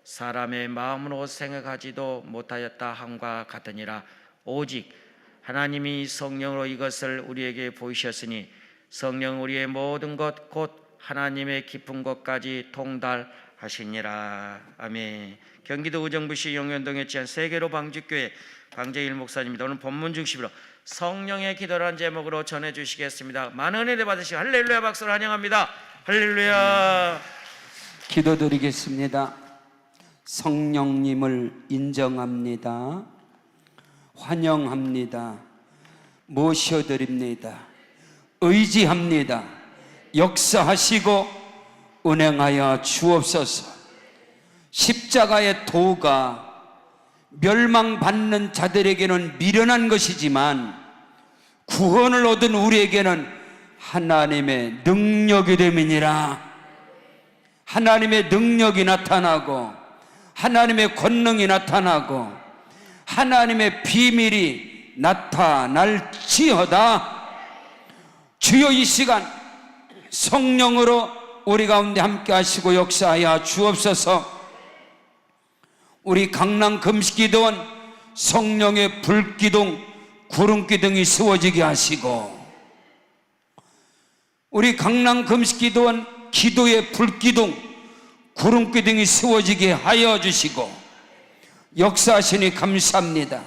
사람의 마음으로 생각하지도 못하였다 함과 같으니라. 오직 하나님이 성령으로 이것을 우리에게 보이셨으니 성령 우리의 모든 것 곧 하나님의 깊은 것까지 통달하시니라. 아멘. 경기도 의정부시 용현동에 지한 세계로 방직교회 강재일 목사님입니다. 오늘 본문 중심으로 성령의 기도라는 제목으로 전해주시겠습니다. 많은 은혜 받으시고 할렐루야 박수로 환영합니다. 할렐루야. 기도드리겠습니다. 성령님을 인정합니다. 환영합니다. 모셔드립니다. 의지합니다. 역사하시고 운행하여 주옵소서. 십자가의 도가 멸망받는 자들에게는 미련한 것이지만 구원을 얻은 우리에게는 하나님의 능력이 됨이니라. 하나님의 능력이 나타나고 하나님의 권능이 나타나고 하나님의 비밀이 나타날지어다. 주여, 이 시간 성령으로 우리 가운데 함께 하시고 역사하여 주옵소서. 우리 강남 금식기도원 성령의 불기둥, 구름기둥이 세워지게 하시고, 우리 강남 금식기도원 기도의 불기둥, 구름기둥이 세워지게 하여 주시고 역사하시니 감사합니다.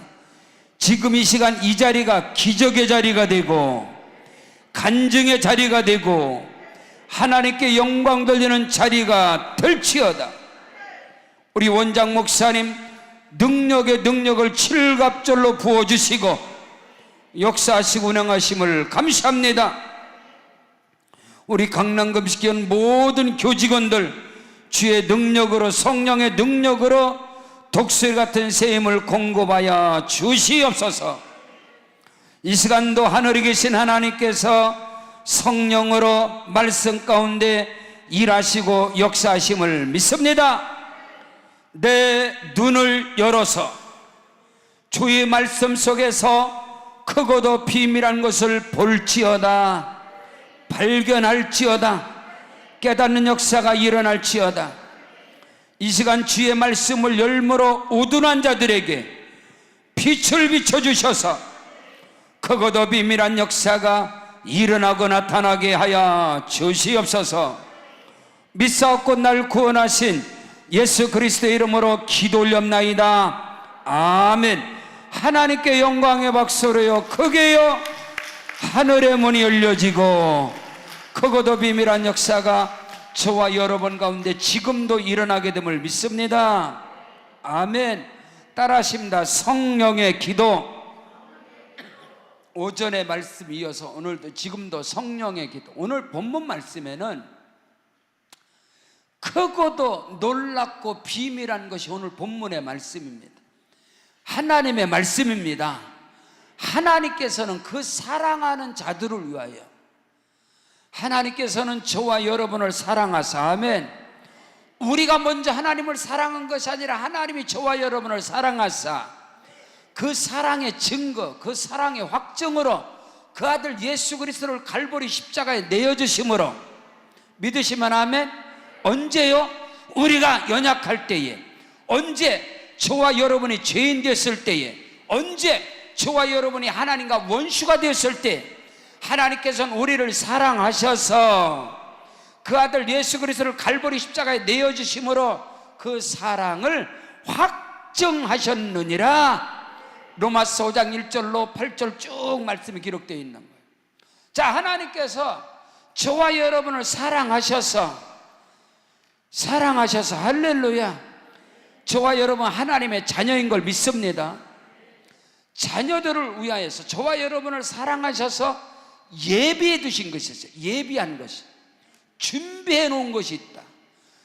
지금 이 시간 이 자리가 기적의 자리가 되고 간증의 자리가 되고 하나님께 영광 돌리는 자리가 될지어다. 우리 원장 목사님 능력의 능력을 칠갑절로 부어주시고 역사하시고 운행하심을 감사합니다. 우리 강남금식교원 모든 교직원들 주의 능력으로, 성령의 능력으로 독수리 같은 세임을 공급하여 주시옵소서. 이 시간도 하늘에 계신 하나님께서 성령으로 말씀 가운데 일하시고 역사하심을 믿습니다. 내 눈을 열어서 주의 말씀 속에서 크고도 비밀한 것을 볼지어다, 발견할지어다, 깨닫는 역사가 일어날지어다. 이 시간 주의 말씀을 열무로 우둔한 자들에게 빛을 비춰주셔서 크고도 비밀한 역사가 일어나고 나타나게 하여 주시옵소서. 믿사옵고 날 구원하신 예수 그리스도의 이름으로 기도 올렵나이다. 아멘. 하나님께 영광의 박수로요 크게요. 하늘의 문이 열려지고 크고도 비밀한 역사가 저와 여러분 가운데 지금도 일어나게 됨을 믿습니다. 아멘. 따라하십니다. 성령의 기도. 오전의 말씀 이어서 오늘도 지금도 성령의 기도. 오늘 본문 말씀에는 크고도 놀랍고 비밀한 것이 오늘 본문의 말씀입니다. 하나님의 말씀입니다. 하나님께서는 그 사랑하는 자들을 위하여, 하나님께서는 저와 여러분을 사랑하사, 아멘. 우리가 먼저 하나님을 사랑한 것이 아니라 하나님이 저와 여러분을 사랑하사 그 사랑의 증거, 그 사랑의 확증으로 그 아들 예수 그리스도를 갈보리 십자가에 내어주심으로 믿으시면 아멘. 언제요? 우리가 연약할 때에, 언제 저와 여러분이 죄인 됐을 때에, 언제 저와 여러분이 하나님과 원수가 되었을 때 하나님께서는 우리를 사랑하셔서 그 아들 예수 그리스도를 갈보리 십자가에 내어주심으로 그 사랑을 확증하셨느니라. 로마서 5장 1절로 8절 쭉 말씀이 기록되어 있는 거예요. 자, 하나님께서 저와 여러분을 사랑하셔서 할렐루야, 저와 여러분 하나님의 자녀인 걸 믿습니다. 자녀들을 위하여서 저와 여러분을 사랑하셔서 예비해 두신 것이 있어요. 예비한 것이, 준비해 놓은 것이 있다.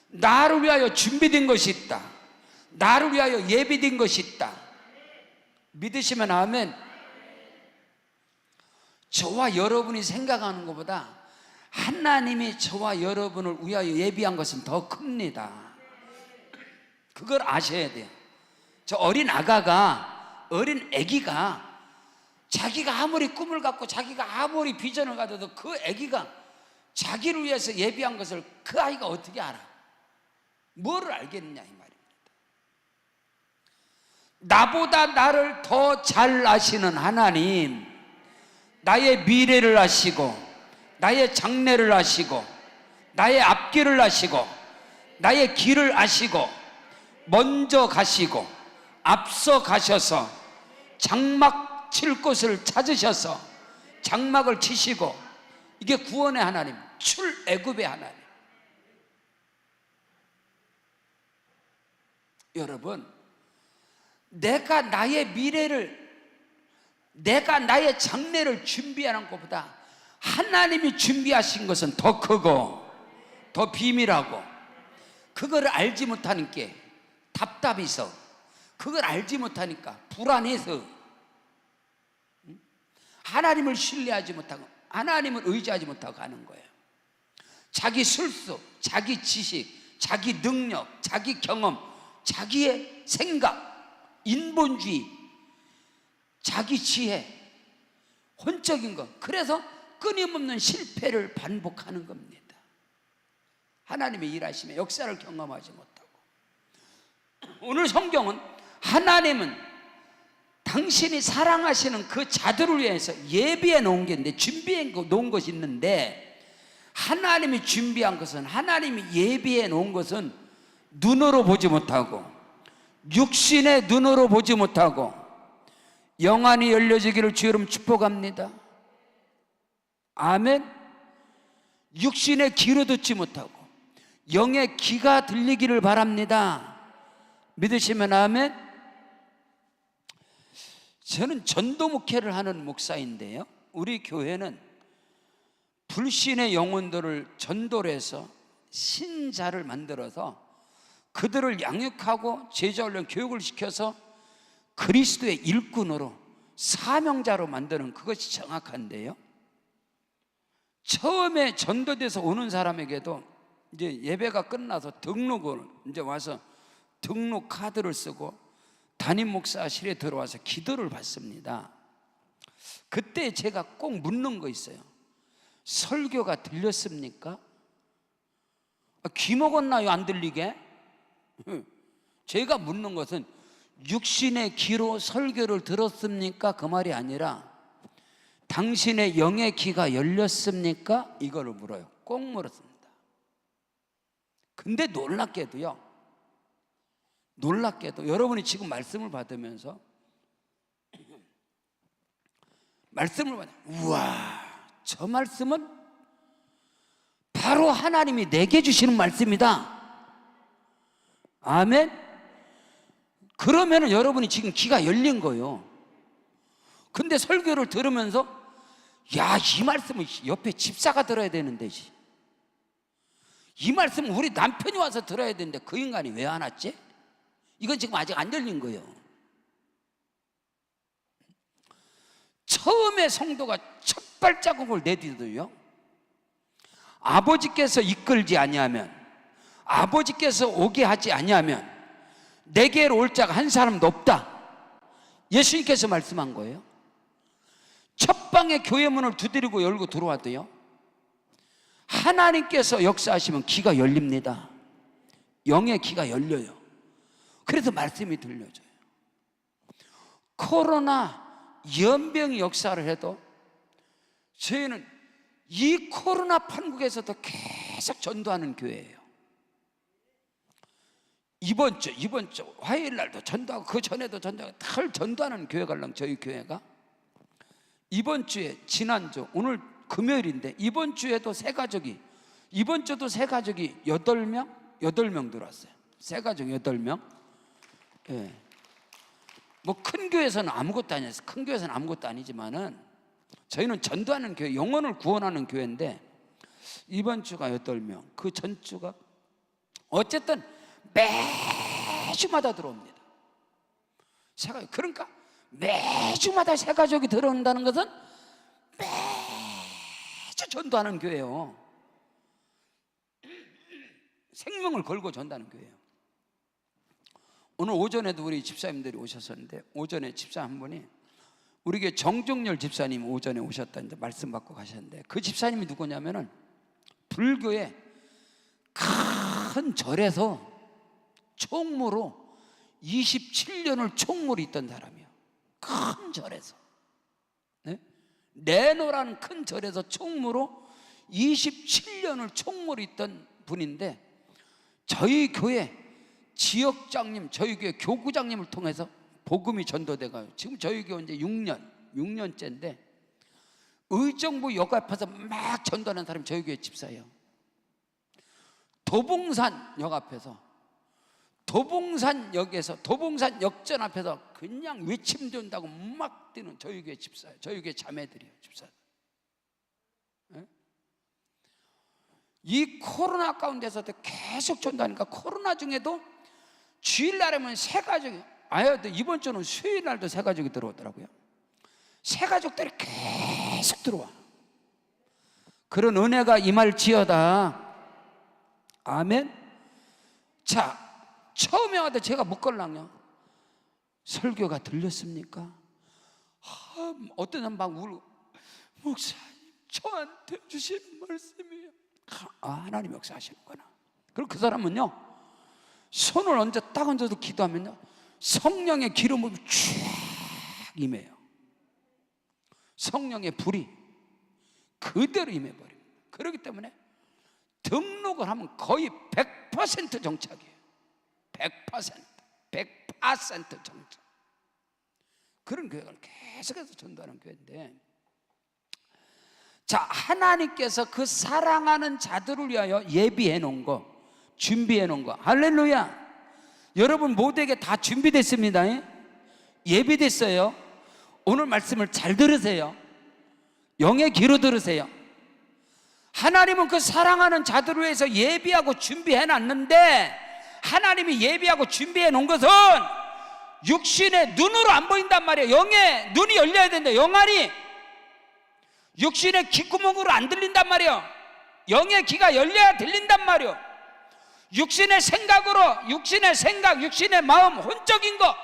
나를 위하여 준비된 것이 있다. 나를 위하여 예비된 것이 있다. 믿으시면 아멘. 저와 여러분이 생각하는 것보다 하나님이 저와 여러분을 위하여 예비한 것은 더 큽니다. 그걸 아셔야 돼요. 저 어린 아가가, 어린 아기가 자기가 아무리 꿈을 갖고 자기가 아무리 비전을 가져도 그 아기가 자기를 위해서 예비한 것을 그 아이가 어떻게 알아? 뭐를 알겠느냐 이 말입니다. 나보다 나를 더 잘 아시는 하나님, 나의 미래를 아시고 나의 장래를 아시고 나의 앞길을 아시고 나의 길을 아시고 먼저 가시고 앞서 가셔서 장막 칠 곳을 찾으셔서 장막을 치시고, 이게 구원의 하나님, 출애굽의 하나님. 여러분, 내가 나의 미래를, 내가 나의 장래를 준비하는 것보다 하나님이 준비하신 것은 더 크고 더 비밀하고, 그걸 알지 못하는 게 답답해서, 그걸 알지 못하니까 불안해서, 하나님을 신뢰하지 못하고 하나님을 의지하지 못하고 하는 거예요. 자기 술수, 자기 지식, 자기 능력, 자기 경험, 자기의 생각, 인본주의, 자기 지혜, 혼적인 것, 그래서 끊임없는 실패를 반복하는 겁니다. 하나님의 일하심에 역사를 경험하지 못하고. 오늘 성경은 하나님은 당신이 사랑하시는 그 자들을 위해서 예비해 놓은 게 있는데, 준비해 놓은 것이 있는데, 하나님이 준비한 것은, 하나님이 예비해 놓은 것은 눈으로 보지 못하고 육신의 눈으로 보지 못하고 영안이 열려지기를 주 이름 축복합니다. 아멘. 육신의 귀로 듣지 못하고 영의 귀가 들리기를 바랍니다. 믿으시면 아멘. 저는 전도 목회를 하는 목사인데요, 우리 교회는 불신의 영혼들을 전도를 해서 신자를 만들어서 그들을 양육하고 제자훈련 교육을 시켜서 그리스도의 일꾼으로, 사명자로 만드는, 그것이 정확한데요, 처음에 전도돼서 오는 사람에게도 이제 예배가 끝나서 등록을, 이제 와서 등록 카드를 쓰고 담임 목사실에 들어와서 기도를 받습니다. 그때 제가 꼭 묻는 거 있어요. 설교가 들렸습니까? 귀 먹었나요? 안 들리게? 제가 묻는 것은 육신의 귀로 설교를 들었습니까? 그 말이 아니라 당신의 영의 귀가 열렸습니까? 이거를 물어요. 꼭 물었습니다. 근데 놀랍게도 여러분이 지금 말씀을 받으면서 우와, 저 말씀은 바로 하나님이 내게 주시는 말씀이다. 아멘. 그러면 여러분이 지금 귀가 열린 거예요. 근데 설교를 들으면서, 야, 이 말씀은 옆에 집사가 들어야 되는데, 이 말씀은 우리 남편이 와서 들어야 되는데 그 인간이 왜 안 왔지? 이건 지금 아직 안 열린 거예요. 처음에 성도가 첫 발자국을 내디뎌도요, 아버지께서 이끌지 아니하면, 아버지께서 오게 하지 아니하면 내게로 올 자가 한 사람도 없다. 예수님께서 말씀한 거예요. 첫 방에 교회 문을 두드리고 열고 들어와도요, 하나님께서 역사하시면 귀가 열립니다. 영의 귀가 열려요. 그래서 말씀이 들려져요. 코로나 연병이 역사를 해도 저희는 이 코로나 판국에서도 계속 전도하는 교회예요. 이번 주 화요일 날도 전도하고 그 전에도 전도하고 늘 전도하는 교회가 저희 교회가 이번 주에, 지난주, 오늘 금요일인데 이번 주에도 이번 주도 새 가족이 8명 들어왔어요. 새 가족 8명. 예. 뭐 큰 교회에서는 아무것도 아니어요. 큰 교회에서는 아무것도 아니지만은 저희는 전도하는 교회, 영혼을 구원하는 교회인데 이번 주가 8명, 그 전주가 어쨌든 매주마다 들어옵니다. 그러니까 매주마다 새 가족이 들어온다는 것은 매주 전도하는 교회예요. 생명을 걸고 전도하는 교회예요. 오늘 오전에도 우리 집사님들이 오셨었는데, 오전에 집사 한 분이, 우리 교회 정종열 집사님 오전에 오셨다는데 말씀 받고 가셨는데, 그 집사님이 누구냐면은 불교의 큰 절에서 총무로 27년을 총무로 있던 사람이에요. 큰 절에서, 네? 레노라는 큰 절에서 총무로 27년을 총무로 있던 분인데, 저희 교회 지역장님, 저희 교회 교구장님을 통해서 복음이 전도돼가요. 지금 저희 교회 이제 6년째인데 의정부 역 앞에서 막 전도하는 사람이 저희 교회 집사예요. 도봉산 역 앞에서, 도봉산 역에서, 도봉산 역전 앞에서 그냥 외침 된다고 막 뛰는 저희 교회 집사예요. 저희 교회 자매들이에요, 집사들. 네? 이 코로나 가운데서도 계속 전도하니까 코로나 중에도 주일날에면 새 가족이, 이번 주는 수요일날도 새 가족이 들어오더라고요. 새 가족들이 계속 들어와. 그런 은혜가 임할지어다. 아멘. 자, 처음에 와도 제가 묻걸랑요, 설교가 들렸습니까? 어떤 사람 막 울고, 목사님 저한테 주신 말씀이에요. 하나님 역사하시는구나. 그리고 그 사람은요, 손을 딱 얹어도 기도하면요, 성령의 기름을 쫙 임해요. 성령의 불이 그대로 임해버립니다. 그렇기 때문에 등록을 하면 거의 100% 정착이에요. 100% 정착. 그런 교회를 계속해서 전도하는 교회인데, 자, 하나님께서 그 사랑하는 자들을 위하여 예비해 놓은 거, 준비해 놓은 거, 할렐루야. 여러분 모두에게 다 준비됐습니다. 예비됐어요. 오늘 말씀을 잘 들으세요. 영의 귀로 들으세요. 하나님은 그 사랑하는 자들을 위해서 예비하고 준비해 놨는데, 하나님이 예비하고 준비해 놓은 것은 육신의 눈으로 안 보인단 말이에요. 영의 눈이 열려야 된다. 영안이 육신의 귓구멍으로 안 들린단 말이에요. 영의 귀가 열려야 들린단 말이에요. 육신의 생각으로, 육신의 생각, 육신의 마음, 혼적인 거,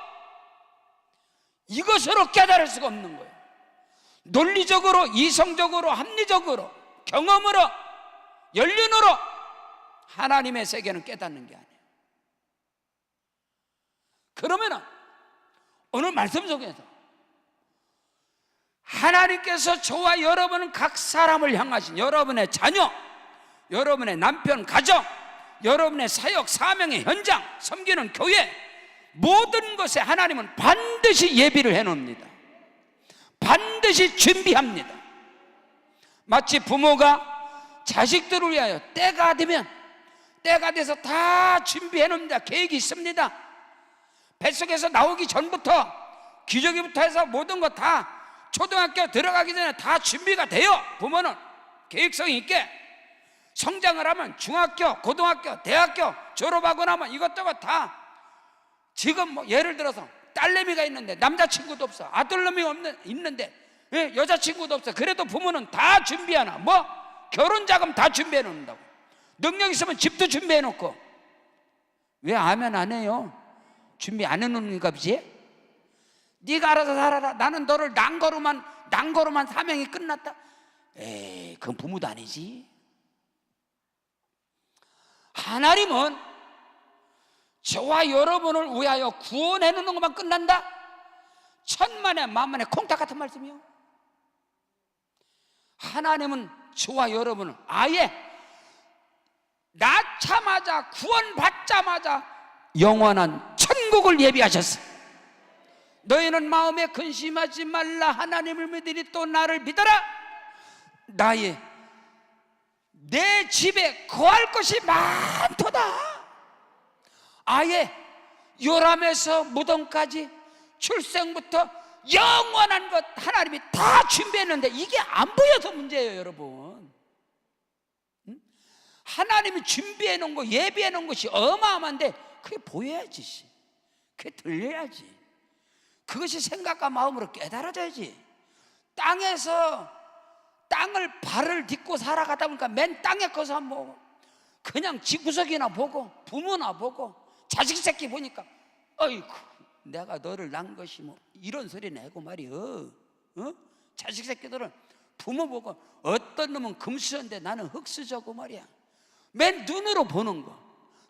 이것으로 깨달을 수가 없는 거예요. 논리적으로, 이성적으로, 합리적으로, 경험으로, 연륜으로 하나님의 세계는 깨닫는 게 아니에요. 그러면은 오늘 말씀 속에서 하나님께서 저와 여러분은 각 사람을 향하신, 여러분의 자녀, 여러분의 남편, 가정, 여러분의 사역, 사명의 현장, 섬기는 교회, 모든 것에 하나님은 반드시 예비를 해놓습니다. 반드시 준비합니다. 마치 부모가 자식들을 위하여 때가 되면, 때가 돼서 다 준비해 놓습니다. 계획이 있습니다. 뱃속에서 나오기 전부터, 기저귀부터 해서 모든 거 다 초등학교 들어가기 전에 다 준비가 돼요. 부모는 계획성이 있게. 성장을 하면 중학교, 고등학교, 대학교 졸업하고 나면 이것저것 다, 지금 뭐 예를 들어서 딸내미가 있는데 남자친구도 없어, 아들놈이 있는데 여자친구도 없어. 그래도 부모는 다 준비하나? 뭐 결혼자금 다 준비해 놓는다고. 능력 있으면 집도 준비해 놓고. 왜 아멘 안 해요? 준비 안 해 놓는가 보지? 네가 알아서 살아라. 나는 너를 난거로만 사명이 끝났다. 에이, 그건 부모도 아니지. 하나님은 저와 여러분을 위하여 구원해 놓는 것만 끝난다? 천만에 만만에 콩닥 같은 말씀이요. 하나님은 저와 여러분을 아예 낳자마자, 구원받자마자 영원한 천국을 예비하셨어. 너희는 마음에 근심하지 말라. 하나님을 믿으니 또 나를 믿어라. 내 집에 거할 것이 많도다. 아예 요람에서 무덤까지, 출생부터 영원한 것 하나님이 다 준비했는데 이게 안 보여서 문제예요, 여러분. 하나님이 준비해 놓은 거, 예비해 놓은 것이 어마어마한데 그게 보여야지, 그게 들려야지. 그것이 생각과 마음으로 깨달아져야지. 땅에서 땅을 발을 딛고 살아가다 보니까 맨 땅에 거서 뭐 그냥 집구석이나 보고 부모나 보고 자식 새끼 보니까 어이구 내가 너를 낳은 것이 뭐 이런 소리 내고 말이여. 자식 새끼들은 부모 보고 어떤 놈은 금수저인데 나는 흙수저고 말이야. 맨 눈으로 보는 거,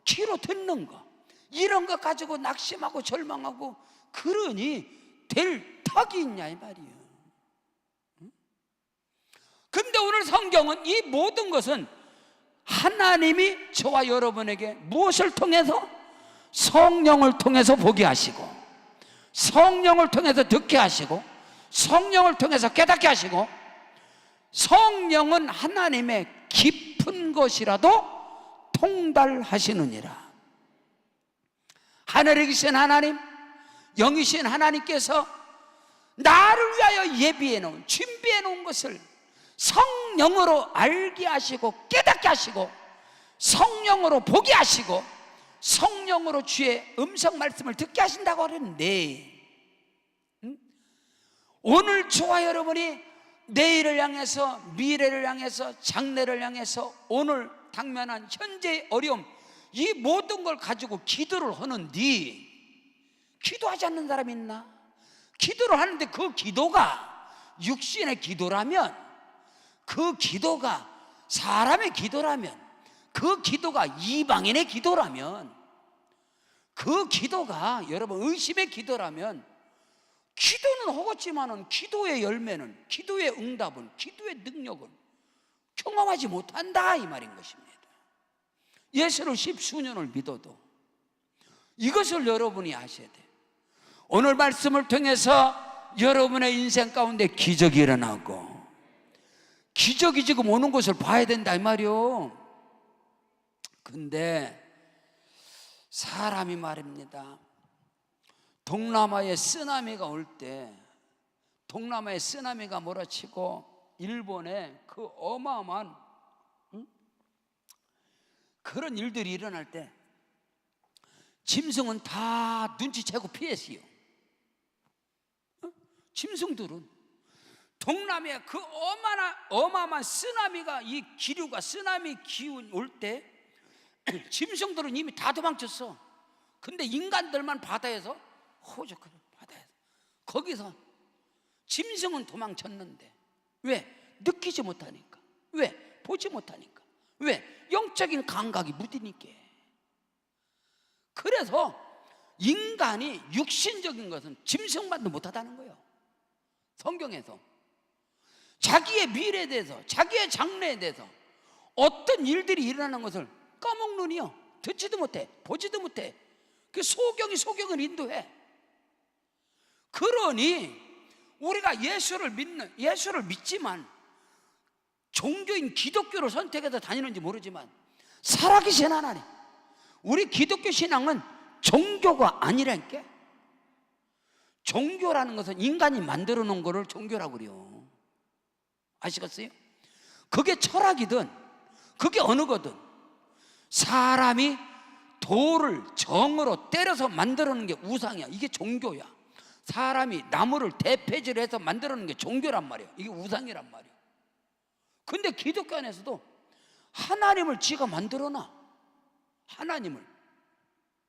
귀로 듣는 거, 이런 것 가지고 낙심하고 절망하고 그러니 될 턱이 있냐 이 말이에요. 근데 오늘 성경은 이 모든 것은 하나님이 저와 여러분에게 무엇을 통해서? 성령을 통해서 보게 하시고, 성령을 통해서 듣게 하시고, 성령을 통해서 깨닫게 하시고, 성령은 하나님의 깊은 것이라도 통달하시느니라. 하늘에 계신 하나님, 영이신 하나님께서 나를 위하여 예비해 놓은, 준비해 놓은 것을 성령으로 알게 하시고 깨닫게 하시고 성령으로 보게 하시고 성령으로 주의 음성 말씀을 듣게 하신다고 하는데, 오늘 저와 여러분이 내일을 향해서, 미래를 향해서, 장래를 향해서, 오늘 당면한 현재의 어려움, 이 모든 걸 가지고 기도를 하는데, 기도하지 않는 사람이 있나? 기도를 하는데 그 기도가 육신의 기도라면, 그 기도가 사람의 기도라면, 그 기도가 이방인의 기도라면, 그 기도가 여러분 의심의 기도라면, 기도는 하겠지만은 기도의 열매는, 기도의 응답은, 기도의 능력은 경험하지 못한다 이 말인 것입니다. 예수를 십수년을 믿어도 이것을 여러분이 아셔야 돼요. 오늘 말씀을 통해서 여러분의 인생 가운데 기적이 일어나고, 기적이 지금 오는 것을 봐야 된다 이 말이요. 근데 사람이 말입니다, 동남아에 쓰나미가 올 때, 동남아에 쓰나미가 몰아치고 일본에 그 어마어마한 그런 일들이 일어날 때 짐승은 다 눈치채고 피했어요. 짐승들은 동남아에 그 어마어마한 쓰나미가, 이 기류가, 쓰나미 기운 올 때 짐승들은 이미 다 도망쳤어. 근데 인간들만 바다에서 호적하는, 바다에서 거기서 짐승은 도망쳤는데, 왜? 느끼지 못하니까. 왜? 보지 못하니까. 왜? 영적인 감각이 무디니까. 그래서 인간이 육신적인 것은 짐승만도 못하다는 거예요. 성경에서 자기의 미래에 대해서, 자기의 장래에 대해서 어떤 일들이 일어나는 것을 까먹느니요, 듣지도 못해, 보지도 못해. 그 소경이 소경을 인도해. 그러니 우리가 예수를 믿지만, 종교인 기독교를 선택해서 다니는지 모르지만, 살아계신 하나님, 우리 기독교 신앙은 종교가 아니라니까. 종교라는 것은 인간이 만들어 놓은 거를 종교라고 그래요. 아시겠어요? 그게 철학이든 그게 어느 거든 사람이 돌을 정으로 때려서 만들어 놓은 게 우상이야. 이게 종교야. 사람이 나무를 대패질해서 만들어 놓은 게 종교란 말이야. 이게 우상이란 말이야. 근데 기독교 안에서도 하나님을 지가 만들어 놔. 하나님을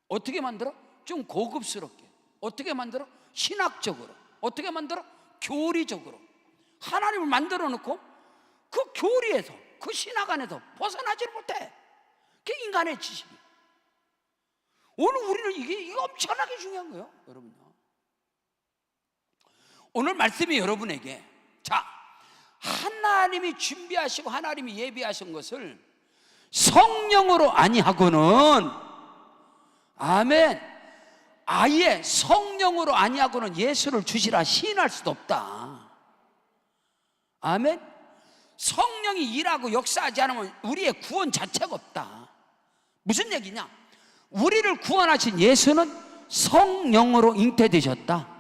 어떻게 만들어? 좀 고급스럽게. 어떻게 만들어? 신학적으로. 어떻게 만들어? 교리적으로. 하나님을 만들어 놓고 그 교리에서, 그 신학 안에서 벗어나지를 못해. 그게 인간의 지식이. 오늘 우리는 이게 엄청나게 중요한 거예요, 여러분요. 오늘 말씀이 여러분에게, 자, 하나님이 준비하시고 하나님이 예비하신 것을 성령으로 아니하고는, 아멘, 아예 성령으로 아니하고는 예수를 주시라 시인할 수도 없다. 아멘. 성령이 일하고 역사하지 않으면 우리의 구원 자체가 없다. 무슨 얘기냐? 우리를 구원하신 예수는 성령으로 잉태되셨다.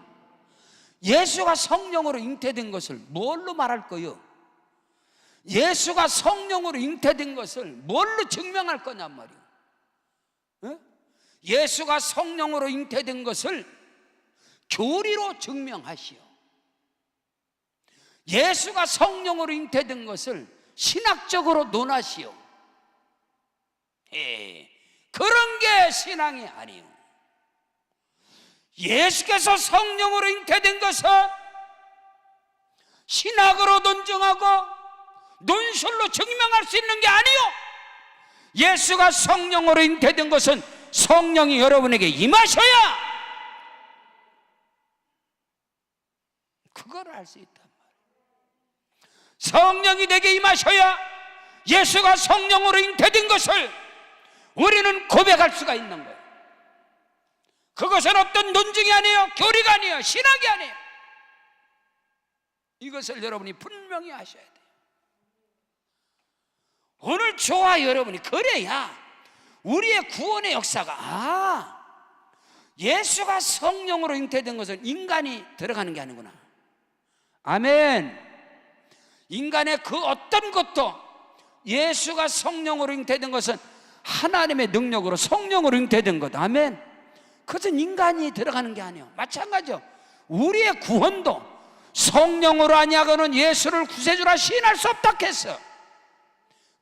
예수가 성령으로 잉태된 것을 뭘로 말할 거요? 예수가 성령으로 잉태된 것을 뭘로 증명할 거냔 말이요. 에? 예수가 성령으로 잉태된 것을 교리로 증명하시오. 예수가 성령으로 잉태된 것을 신학적으로 논하시오. 그런 게 신앙이 아니요. 예수께서 성령으로 잉태된 것은 신학으로 논증하고 논술로 증명할 수 있는 게 아니요. 예수가 성령으로 잉태된 것은 성령이 여러분에게 임하셔야 그걸 알 수 있단 말이에요. 성령이 내게 임하셔야 예수가 성령으로 잉태된 것을 우리는 고백할 수가 있는 거예요. 그것은 어떤 논증이 아니에요, 교리가 아니에요, 신학이 아니에요. 이것을 여러분이 분명히 아셔야 돼요. 오늘 저와 여러분이 그래야 우리의 구원의 역사가 예수가 성령으로 잉태된 것은 인간이 들어가는 게 아니구나. 아멘. 인간의 그 어떤 것도 예수가 성령으로 잉태된 것은 하나님의 능력으로 성령으로 잉태된 것. 아멘. 그것은 인간이 들어가는 게 아니에요. 마찬가지요. 우리의 구원도 성령으로 아니하고는 예수를 구세주라 시인할 수 없다 했어.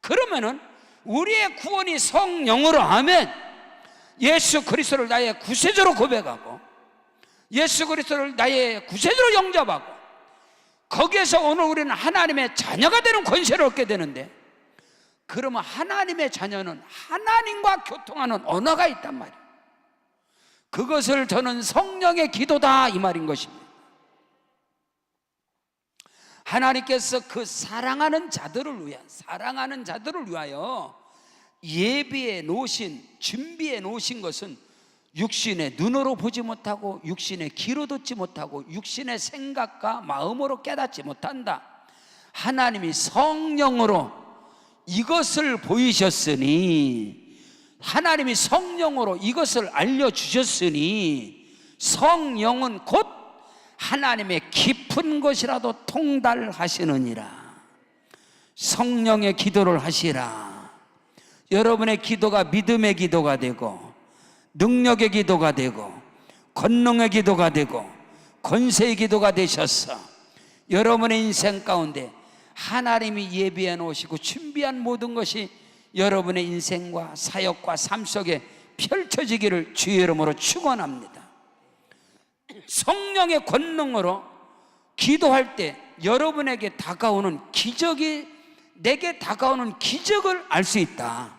그러면은 우리의 구원이 성령으로 하면 예수 그리스도를 나의 구세주로 고백하고 예수 그리스도를 나의 구세주로 영접하고 거기에서 오늘 우리는 하나님의 자녀가 되는 권세를 얻게 되는데, 그러면 하나님의 자녀는 하나님과 교통하는 언어가 있단 말이에요. 그것을 저는 성령의 기도다 이 말인 것입니다. 하나님께서 그 사랑하는 자들을 위하여 예비해 놓으신, 준비해 놓으신 것은 육신의 눈으로 보지 못하고 육신의 귀로 듣지 못하고 육신의 생각과 마음으로 깨닫지 못한다. 하나님이 성령으로 이것을 보이셨으니, 하나님이 성령으로 이것을 알려주셨으니, 성령은 곧 하나님의 깊은 것이라도 통달하시느니라. 성령의 기도를 하시라. 여러분의 기도가 믿음의 기도가 되고 능력의 기도가 되고 권능의 기도가 되고 권세의 기도가 되셔서 여러분의 인생 가운데 하나님이 예비해 놓으시고 준비한 모든 것이 여러분의 인생과 사역과 삶 속에 펼쳐지기를 주의 이름으로 축원합니다. 성령의 권능으로 기도할 때 여러분에게 다가오는 기적이, 내게 다가오는 기적을 알 수 있다.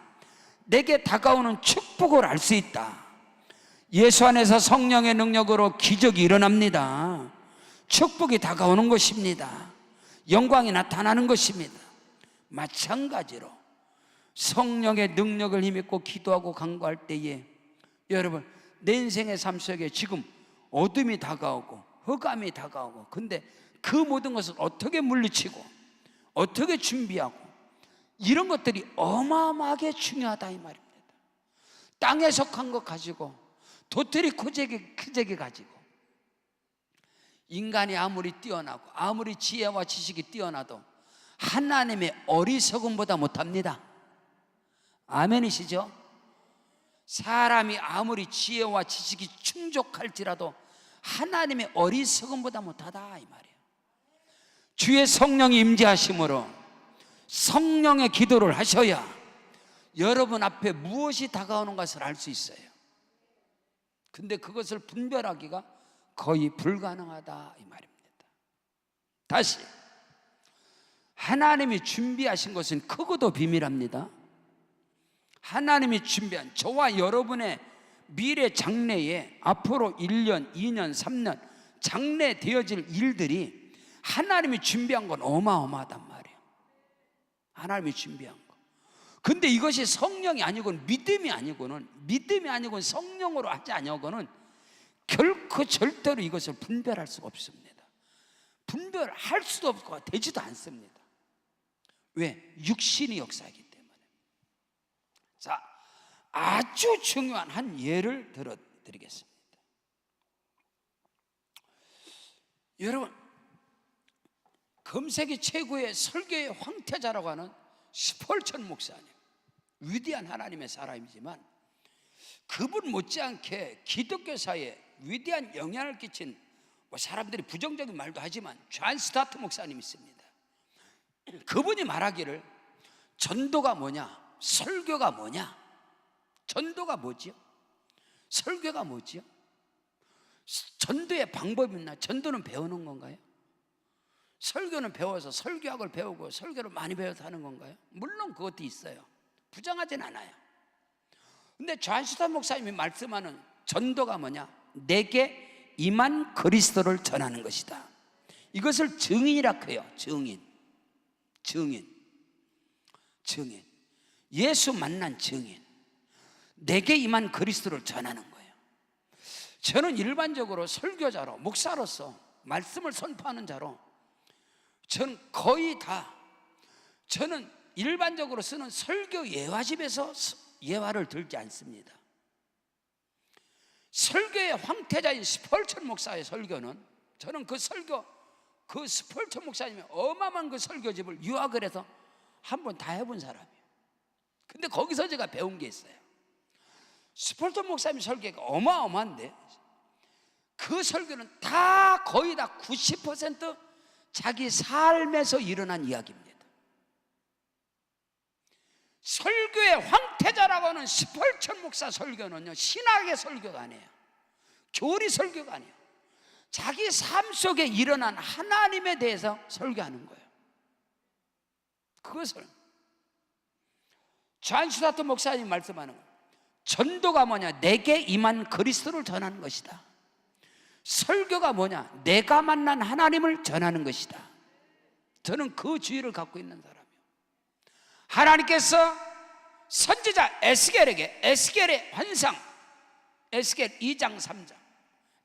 내게 다가오는 축복을 알 수 있다. 예수 안에서 성령의 능력으로 기적이 일어납니다. 축복이 다가오는 것입니다. 영광이 나타나는 것입니다. 마찬가지로 성령의 능력을 힘입고 기도하고 간구할 때에 여러분, 내 인생의 삶 속에 지금 어둠이 다가오고 흑암이 다가오고, 근데 그 모든 것을 어떻게 물리치고 어떻게 준비하고, 이런 것들이 어마어마하게 중요하다 이 말입니다. 땅에 속한 것 가지고 도토리 크재기 가지고 인간이 아무리 뛰어나고 아무리 지혜와 지식이 뛰어나도 하나님의 어리석음보다 못합니다. 아멘이시죠? 사람이 아무리 지혜와 지식이 충족할지라도 하나님의 어리석음보다 못하다 이 말이에요. 주의 성령이 임재하심으로 성령의 기도를 하셔야 여러분 앞에 무엇이 다가오는 것을 알 수 있어요. 근데 그것을 분별하기가 거의 불가능하다 이 말입니다. 다시, 하나님이 준비하신 것은 크고도 비밀합니다. 하나님이 준비한 저와 여러분의 미래 장래에 앞으로 1년, 2년, 3년 장래되어질 일들이 하나님이 준비한 건 어마어마하단 말이에요. 하나님이 준비한 거. 근데 이것이 성령이 아니고는 믿음이 아니고는 성령으로 하지 아니하고는 결코 절대로 이것을 분별할 수가 없습니다. 분별할 수도 없고 되지도 않습니다. 왜? 육신이 역사하기 때문에. 자, 아주 중요한 한 예를 들어드리겠습니다. 여러분, 금세기 최고의 설교의 황태자라고 하는 스폴천 목사님, 위대한 하나님의 사람이지만 그분 못지않게 기독교사에 위대한 영향을 끼친, 사람들이 부정적인 말도 하지만 존 스타트 목사님이 있습니다. 그분이 말하기를 전도가 뭐냐, 설교가 뭐냐, 전도가 뭐지요? 설교가 뭐지요? 전도의 방법이 있나? 전도는 배우는 건가요? 설교는 배워서 설교학을 배우고 설교를 많이 배워서 하는 건가요? 물론 그것도 있어요. 부정하진 않아요. 근데 좌시사 목사님이 말씀하는 전도가 뭐냐? 내게 임한 그리스도를 전하는 것이다. 이것을 증인이라고 해요. 증인. 예수 만난 증인. 내게 임한 그리스도를 전하는 거예요. 저는 일반적으로 설교자로, 목사로서 말씀을 선포하는 자로 저는 거의 다, 저는 일반적으로 쓰는 설교 예화집에서 예화를 들지 않습니다. 설교의 황태자인 스펄전 목사의 설교는, 저는 그 설교, 그 스펄전 목사님의 어마어마한 그 설교집을 유학을 해서 한번 다 해본 사람이에요. 근데 거기서 제가 배운 게 있어요. 스펄전 목사님 설교가 어마어마한데 그 설교는 다 거의 다 90% 자기 삶에서 일어난 이야기입니다. 설교의 황태자라고 하는 스펄전 목사 설교는요, 신학의 설교가 아니에요. 교리 설교가 아니에요. 자기 삶 속에 일어난 하나님에 대해서 설교하는 거예요. 그것을 존 스타트 목사님이 말씀하는 거예요. 전도가 뭐냐? 내게 임한 그리스도를 전하는 것이다. 설교가 뭐냐? 내가 만난 하나님을 전하는 것이다. 저는 그 주의를 갖고 있는 사람이에요. 하나님께서 선지자 에스겔에게 에스겔의 환상, 에스겔 2장 3장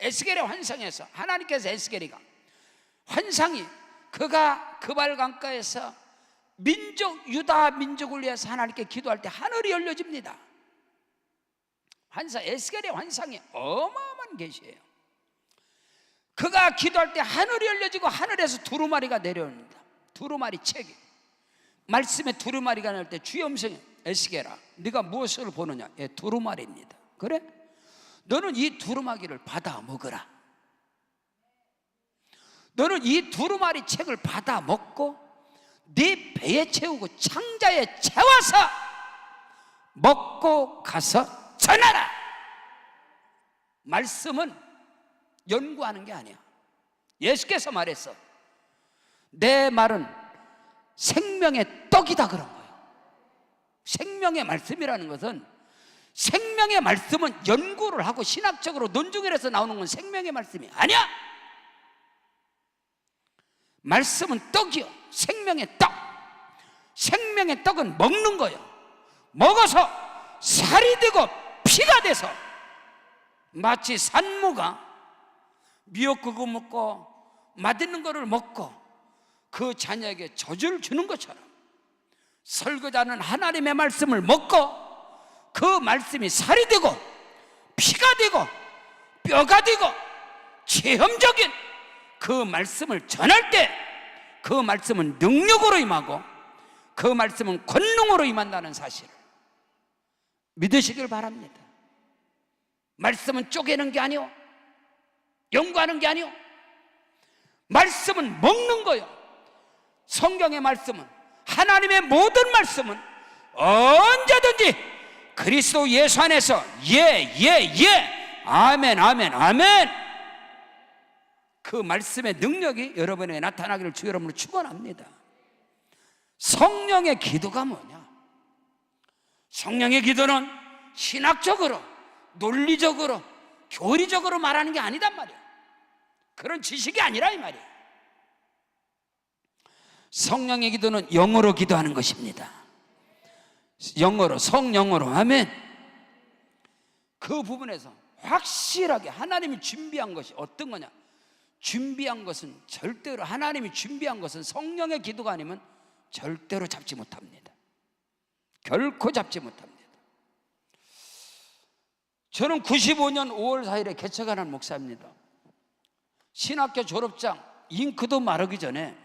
에스겔의 환상에서 하나님께서 에스겔이가 환상이, 그가 그발 강가에서 유다 민족을 위해서 하나님께 기도할 때 하늘이 열려집니다. 환상, 에스겔의 환상이 어마어마한 계시예요. 그가 기도할 때 하늘이 열려지고 하늘에서 두루마리가 내려옵니다. 두루마리 책이, 말씀에 두루마리가 날 때 주의 음성이 에스겔아, 네가 무엇을 보느냐? 예, 두루마리입니다. 그래? 너는 이 두루마리를 받아 먹어라. 너는 이 두루마리 책을 받아 먹고 네 배에 채우고 창자에 채워서 먹고 가서 전하라. 말씀은 연구하는 게 아니야. 예수께서 말했어. 내 말은 생명의 떡이다 그런 거예요. 생명의 말씀이라는 것은, 생명의 말씀은 연구를 하고 신학적으로 논증을 해서 나오는 건 생명의 말씀이 아니야. 말씀은 떡이요, 생명의 떡. 생명의 떡은 먹는 거예요. 먹어서 살이 되고 피가 돼서, 마치 산모가 미역국을 먹고 맛있는 거를 먹고 그 자녀에게 젖을 주는 것처럼, 설교자는 하나님의 말씀을 먹고 그 말씀이 살이 되고 피가 되고 뼈가 되고 체험적인 그 말씀을 전할 때 그 말씀은 능력으로 임하고 그 말씀은 권능으로 임한다는 사실을 믿으시길 바랍니다. 말씀은 쪼개는 게 아니오, 연구하는 게 아니오. 말씀은 먹는 거요. 성경의 말씀은, 하나님의 모든 말씀은 언제든지 그리스도 예수 안에서 아멘 아멘 아멘, 그 말씀의 능력이 여러분에게 나타나기를 주 여러분으로 축원합니다. 성령의 기도가 뭐냐? 성령의 기도는 신학적으로, 논리적으로, 교리적으로 말하는 게 아니단 말이야. 그런 지식이 아니라 이 말이야. 성령의 기도는 영어로 기도하는 것입니다. 영어로, 성령어로. 아멘. 그 부분에서 확실하게 하나님이 준비한 것이 어떤 거냐? 준비한 것은 절대로, 하나님이 준비한 것은 성령의 기도가 아니면 절대로 잡지 못합니다. 결코 잡지 못합니다. 저는 95년 5월 4일에 개척하는 목사입니다. 신학교 졸업장 잉크도 마르기 전에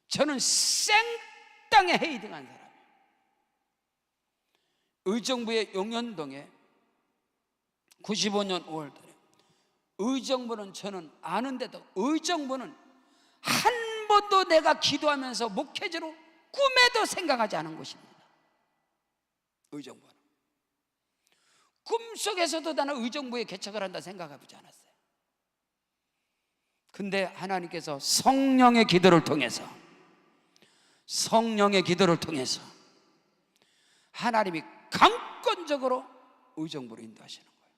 저는 생땅에 헤이딩한 사람이에요. 의정부의 용현동에 95년 5월 달에, 의정부는 저는 아는데도 의정부는 한 번도 내가 기도하면서 목회자로 꿈에도 생각하지 않은 곳입니다. 의정부는 꿈속에서도 나는 의정부에 개척을 한다 생각해보지 않았어요. 근데 하나님께서 성령의 기도를 통해서 하나님이 강권 근본적으로 의정부로 인도하시는 거예요.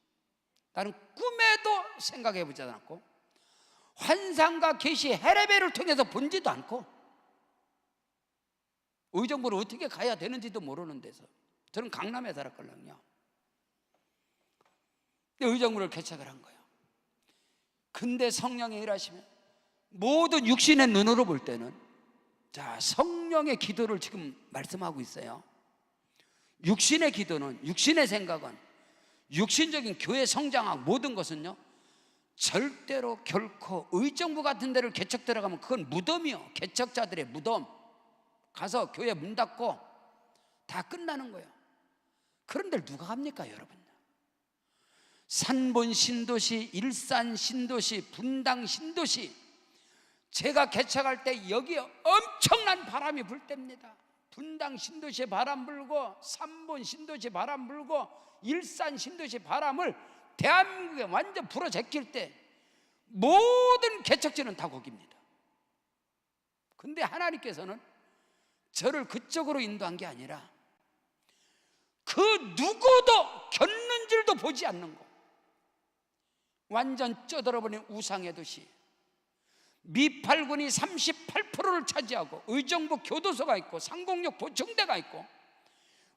나는 꿈에도 생각해 보지 않았고 환상과 계시 헤레베를 통해서 본지도 않고 의정부를 어떻게 가야 되는지도 모르는 데서, 저는 강남에 살았거든요. 의정부를 개척을 한 거예요. 근데 성령이 일하시면 모든 육신의 눈으로 볼 때는, 자, 성령의 기도를 지금 말씀하고 있어요. 육신의 기도는, 육신의 생각은, 육신적인 교회 성장하고 모든 것은요, 절대로 결코 의정부 같은 데를 개척 들어가면 그건 무덤이요. 개척자들의 무덤. 가서 교회 문 닫고 다 끝나는 거예요. 그런 데를 누가 갑니까, 여러분? 산본 신도시, 일산 신도시, 분당 신도시, 제가 개척할 때 여기에 엄청난 바람이 불 때입니다. 분당 신도시에 바람 불고, 산본 신도시 바람 불고, 일산 신도시 바람을 대한민국에 완전 불어 제낄 때 모든 개척지는 다 거기입니다. 근데 하나님께서는 저를 그쪽으로 인도한 게 아니라 그 누구도 곁눈질도 보지 않는 거, 완전 쪄들어버린 우상의 도시, 미팔군이 38%를 차지하고 의정부 교도소가 있고 상공역 보청대가 있고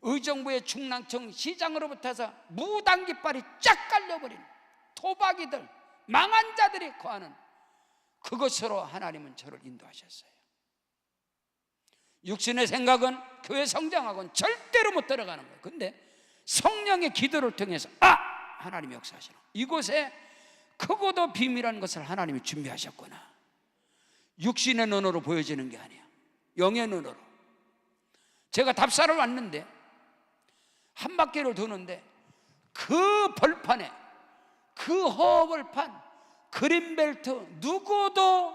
의정부의 중랑청 시장으로부터 해서 무당 깃발이 쫙 깔려버린 토박이들, 망한 자들이 거하는 그것으로 하나님은 저를 인도하셨어요. 육신의 생각은, 교회 성장하고는 절대로 못 들어가는 거예요. 근데 성령의 기도를 통해서 하나님이 역사하시는, 이곳에 크고도 비밀한 것을 하나님이 준비하셨구나. 육신의 눈으로 보여지는 게 아니야, 영의 눈으로. 제가 답사를 왔는데 한 바퀴를 도는데 그 벌판에, 그 허벌판, 그린벨트, 누구도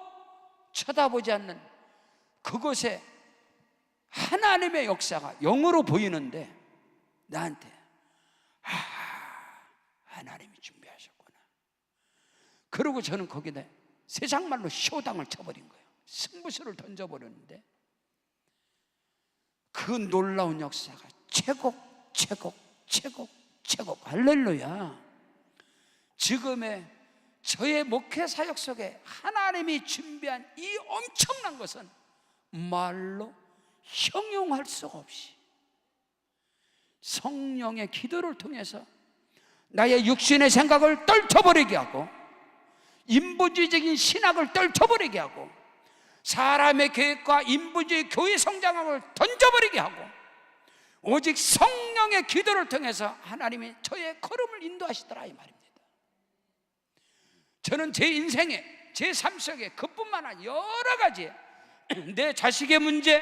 쳐다보지 않는 그곳에 하나님의 역사가 영으로 보이는데 나한테 하나님이 준비하셨구나. 그리고 저는 거기다 세상말로 쇼당을 쳐버린 거예요. 승부수를 던져버렸는데 그 놀라운 역사가 최고 할렐루야. 지금의 저의 목회 사역 속에 하나님이 준비한 이 엄청난 것은 말로 형용할 수가 없이 성령의 기도를 통해서 나의 육신의 생각을 떨쳐버리게 하고, 인본주의적인 신학을 떨쳐버리게 하고, 사람의 계획과 인본주의 교회 성장학을 던져버리게 하고, 오직 성령의 기도를 통해서 하나님이 저의 걸음을 인도하시더라, 이 말입니다. 저는 제 인생에, 제 삶 속에 그뿐만 아니라 여러 가지 내 자식의 문제,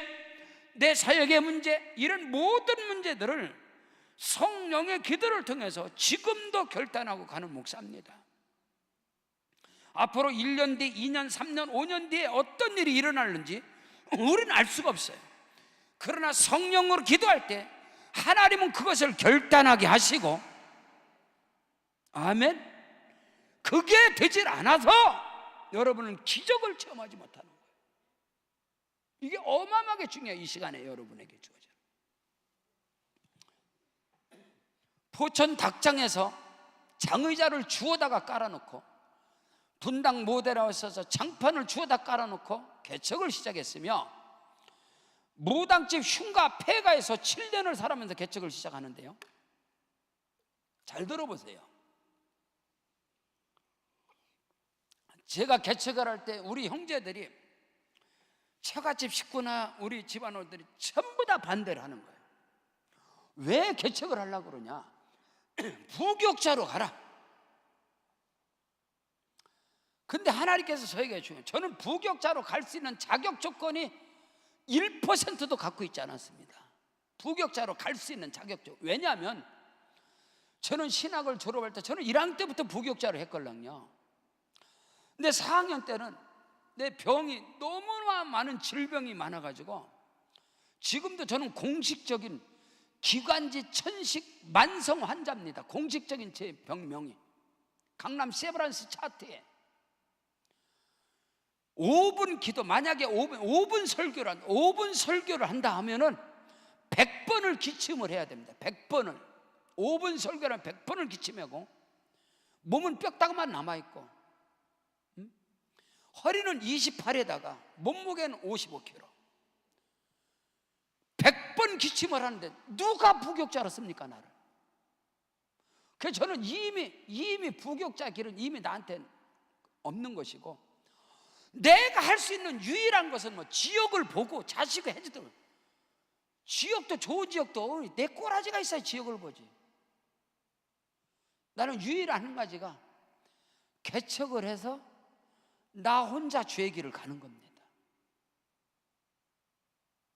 내 사역의 문제, 이런 모든 문제들을 성령의 기도를 통해서 지금도 결단하고 가는 목사입니다. 앞으로 1년 뒤, 2년, 3년, 5년 뒤에 어떤 일이 일어날는지 우리는 알 수가 없어요. 그러나 성령으로 기도할 때 하나님은 그것을 결단하게 하시고, 아멘. 그게 되질 않아서 여러분은 기적을 체험하지 못하는 거예요. 이게 어마어마하게 중요해요. 이 시간에 여러분에게 주어져. 포천 닭장에서 장의자를 주워다가 깔아놓고, 분당 모델하우스에 있어서 장판을 주워다 깔아놓고 개척을 시작했으며, 무당집 흉가 폐가에서 7년을 살아면서 개척을 시작하는데요, 잘 들어보세요. 제가 개척을 할 때 우리 형제들이, 처갓집 식구나 우리 집안원들이 전부 다 반대를 하는 거예요. 왜 개척을 하려고 그러냐? 부교육자로 가라. 근데 하나님께서 저에게 주신, 저는 부교육자로 갈 수 있는 자격 조건이 1%도 갖고 있지 않았습니다. 부교육자로 갈 수 있는 자격 조건. 왜냐하면 저는 신학을 졸업할 때, 저는 1학년 때부터 부교육자로 했거든요. 근데 4학년 때는 내 병이, 너무나 많은 질병이 많아가지고, 지금도 저는 공식적인 기관지 천식 만성 환자입니다. 공식적인 제 병명이 강남 세브란스 차트에 5분 기도, 만약에 5분 설교를 한다 하면은 100번을 기침을 해야 됩니다. 100번을. 5분 설교는 100번을 기침하고 몸은 뼈다귀만 남아있고 허리는 28에다가 몸무게는 55kg 100번 기침을 하는데 누가 부격자로 씁니까 나를? 그래서 저는 이미 부격자 길은 이미 나한테는 없는 것이고, 내가 할 수 있는 유일한 것은 뭐 지역을 보고 자식을 해주든, 지역도 좋은 지역도 내 꼬라지가 있어야 지역을 보지. 나는 유일한 한 가지가 개척을 해서 나 혼자 주의 길을 가는 겁니다.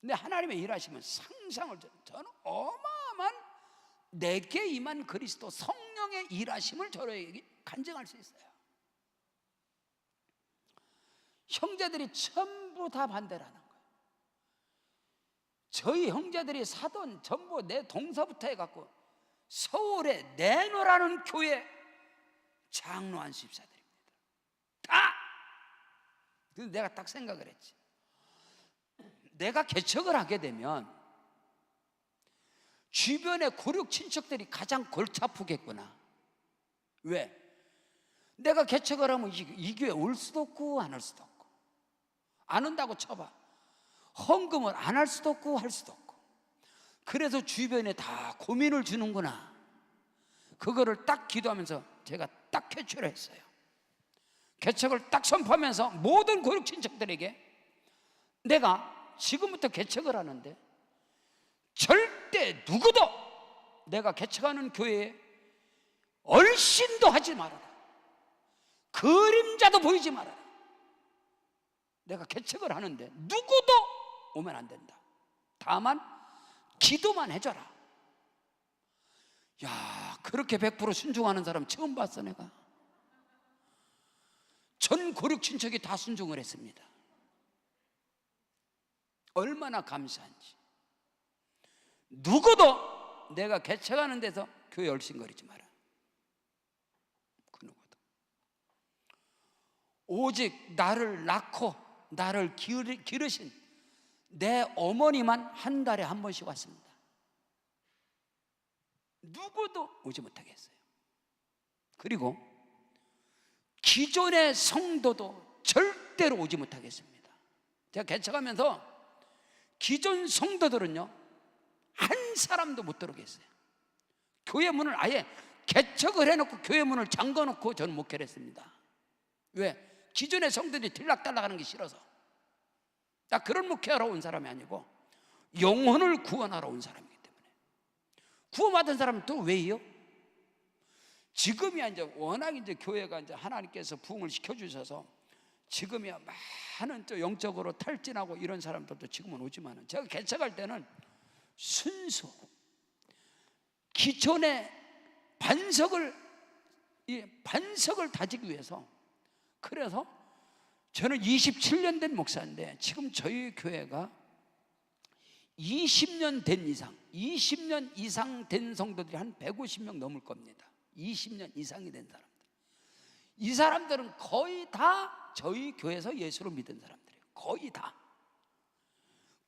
근데 하나님의 일하시면 상상을, 저는 어마어마한 내게 임한 그리스도 성령의 일하심을 저에게 간증할 수 있어요. 형제들이 전부 다 반대라는 거예요. 저희 형제들이 사돈 전부 내 동서부터 해갖고 서울에 내노라는 교회 장로 안수입사들입니다. 다! 그래서 내가 딱 생각을 했지. 내가 개척을 하게 되면 주변의 고륙 친척들이 가장 골치 아프겠구나. 왜? 내가 개척을 하면 이 교회 올 수도 없고 안 올 수도 없고, 안 온다고 쳐봐. 헌금을 안 할 수도 없고 할 수도 없고. 그래서 주변에 다 고민을 주는구나. 그거를 딱 기도하면서 제가 딱 개척을 했어요. 개척을 딱 선포하면서 모든 고륙 친척들에게 내가 지금부터 개척을 하는데 절대 누구도 내가 개척하는 교회에 얼씬도 하지 말아라. 그림자도 보이지 말아라. 내가 개척을 하는데 누구도 오면 안 된다. 다만 기도만 해줘라. 야, 그렇게 100% 순종하는 사람 처음 봤어. 내가 전 고륙 친척이 다 순종을 했습니다. 얼마나 감사한지. 누구도 내가 개척하는 데서 교회 얼씬거리지 마라. 그 누구도. 오직 나를 낳고 나를 기르신 내 어머니만 한 달에 한 번씩 왔습니다. 누구도 오지 못하게 했어요. 그리고 기존의 성도도 절대로 오지 못하게 했습니다. 제가 개척하면서 기존 성도들은요, 한 사람도 못 들어오게 했어요. 교회 문을 아예 개척을 해놓고 교회 문을 잠궈놓고 저는 목회를 했습니다. 왜? 기존의 성도들이 들락달락 하는 게 싫어서. 나 그런 목회하러 온 사람이 아니고 영혼을 구원하러 온 사람이기 때문에. 구원받은 사람은 또 왜요? 지금이야 이제 워낙 이제 교회가 이제 하나님께서 부흥을 시켜주셔서 지금이야 많은 또 영적으로 탈진하고 이런 사람들도 지금은 오지만은, 제가 개척할 때는 순수 기존의 반석을 다지기 위해서, 그래서 저는 27년 된 목사인데 지금 저희 교회가 20년 된 이상, 20년 이상 된 성도들이 한 150명 넘을 겁니다. 20년 이상이 된 사람들. 이 사람들은 거의 다 저희 교회에서 예수를 믿은 사람들이에요. 거의 다.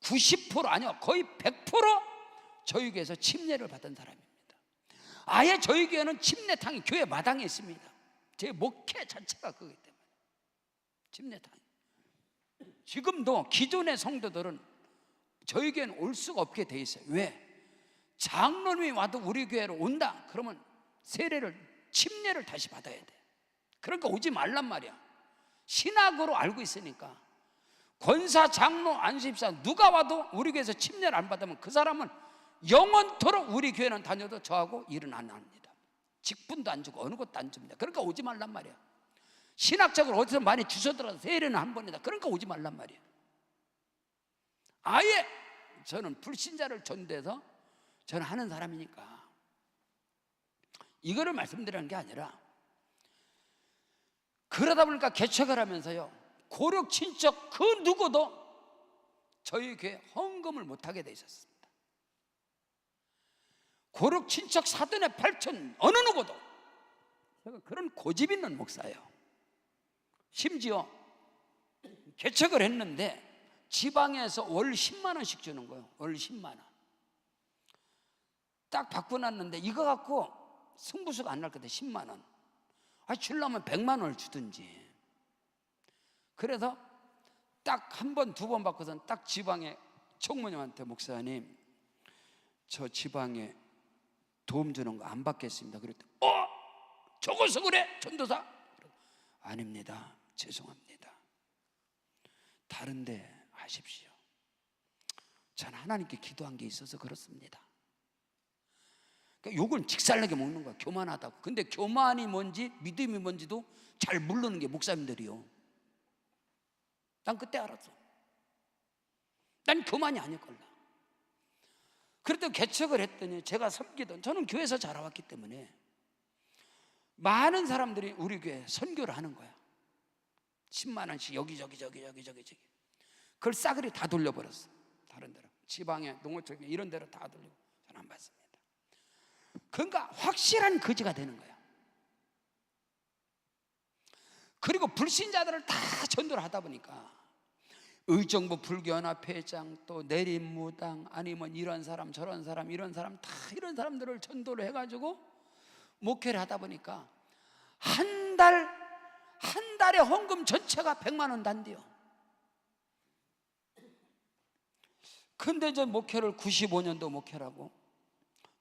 90% 아니요, 거의 100% 저희 교회에서 침례를 받은 사람입니다. 아예 저희 교회는 침례탕이 교회 마당에 있습니다. 제 목회 자체가 그거기 때문에 침례탕이. 지금도 기존의 성도들은 저희 교회는 올 수가 없게 돼 있어요. 왜? 장로님이 와도 우리 교회로 온다 그러면 침례를 다시 받아야 돼. 그러니까 오지 말란 말이야. 신학으로 알고 있으니까. 권사, 장로, 안수입사 누가 와도 우리 교회에서 침례를 안 받으면 그 사람은 영원토록 우리 교회는 다녀도 저하고 일은 안 합니다. 직분도 안 주고 어느 것도 안 줍니다. 그러니까 오지 말란 말이야. 신학적으로 어디서 많이 주워들어서 세례는 한 번이다. 그러니까 오지 말란 말이야. 아예 저는 불신자를 전도해서 저는 하는 사람이니까 이거를 말씀드리는 게 아니라, 그러다 보니까 개척을 하면서요, 고륙 친척 그 누구도 저희 교회 헌금을 못하게 돼 있었습니다. 고륙 친척 사돈의 팔촌 어느 누구도. 제가 그런 고집 있는 목사예요. 심지어 개척을 했는데 지방에서 월 10만 원씩 주는 거예요. 월 10만 원. 딱 바꿔놨는데 이거 갖고 승부수가 안 날 거다. 10만 원. 주려면 100만 원을 주든지. 그래서 딱 한 번, 두 번 바꿔서 딱 지방에 총무님한테, 목사님 저 지방에 도움 주는 거 안 받겠습니다. 그랬더니 저거서 그래 전도사? 아닙니다, 죄송합니다, 다른데 하십시오. 저는 하나님께 기도한 게 있어서 그렇습니다. 그러니까 욕을 직살나게 먹는 거야, 교만하다고. 근데 교만이 뭔지 믿음이 뭔지도 잘 모르는 게 목사님들이요. 난 그때 알았어. 난 교만이 아닐걸라. 그래도 개척을 했더니 제가 섬기던, 저는 교회에서 자라왔기 때문에 많은 사람들이 우리 교회 선교를 하는 거야. 10만 원씩 여기저기. 그걸 싸그리 다 돌려버렸어. 다른 데로, 지방에, 농어촌에 이런 데로 다 돌리고 저는 안 받습니다. 그러니까 확실한 거지가 되는 거야. 그리고 불신자들을 다 전도를 하다 보니까 의정부 불교연합회장, 또 내림무당, 아니면 이런 사람 저런 사람 이런 사람 다 이런 사람들을 전도를 해가지고 목회를 하다 보니까 한 달에 헌금 전체가 100만 원 단대요. 근데 저 목회를 95년도 목회를 하고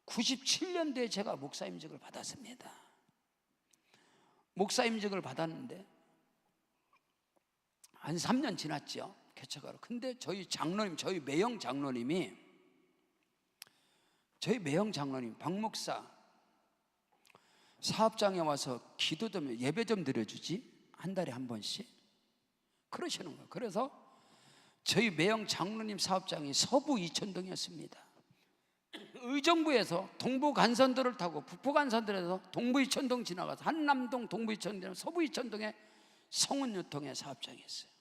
97년도에 제가 목사임직을 받았습니다. 목사임직을 받았는데 한 3년 지났죠, 개척하러. 근데 저희 장로님, 저희 매형 장로님이 박 목사 사업장에 와서 기도 좀, 예배 좀 드려주지, 한 달에 한 번씩 그러시는 거예요. 그래서 저희 매형 장로님 사업장이 서부 이천동이었습니다. 의정부에서 동부 간선도를 타고 북부 간선도에서 동부 이천동 지나가서 한남동, 동부 이천동, 서부 이천동에 성운유통의 사업장이 있어요.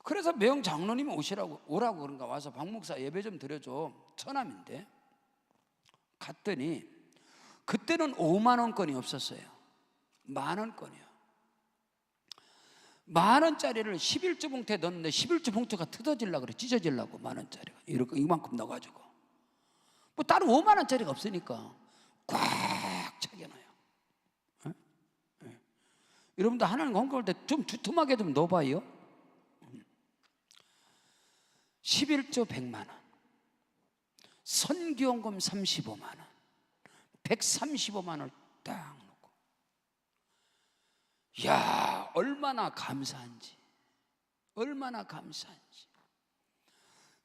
그래서 매형 장로님이 오라고 그런가 와서 박 목사 예배 좀 드려줘, 처남인데. 갔더니 그때는 5만 원권이 없었어요. 10,000원권이요. 10,000원짜리를 11조 봉투에 넣었는데 11조 봉투가 뜯어지려고 그래, 찢어지려고. 10,000원짜리가 이렇게 이만큼 넣어가지고 뭐 다른 5만 원짜리가 없으니까 꽉 차게 놔요. 여러분도 하나님 헌금할 때 좀 두툼하게 좀 넣어봐요. 11조 100만 원, 선교헌금 35만 원, 135만 원을 딱 놓고, 야, 얼마나 감사한지.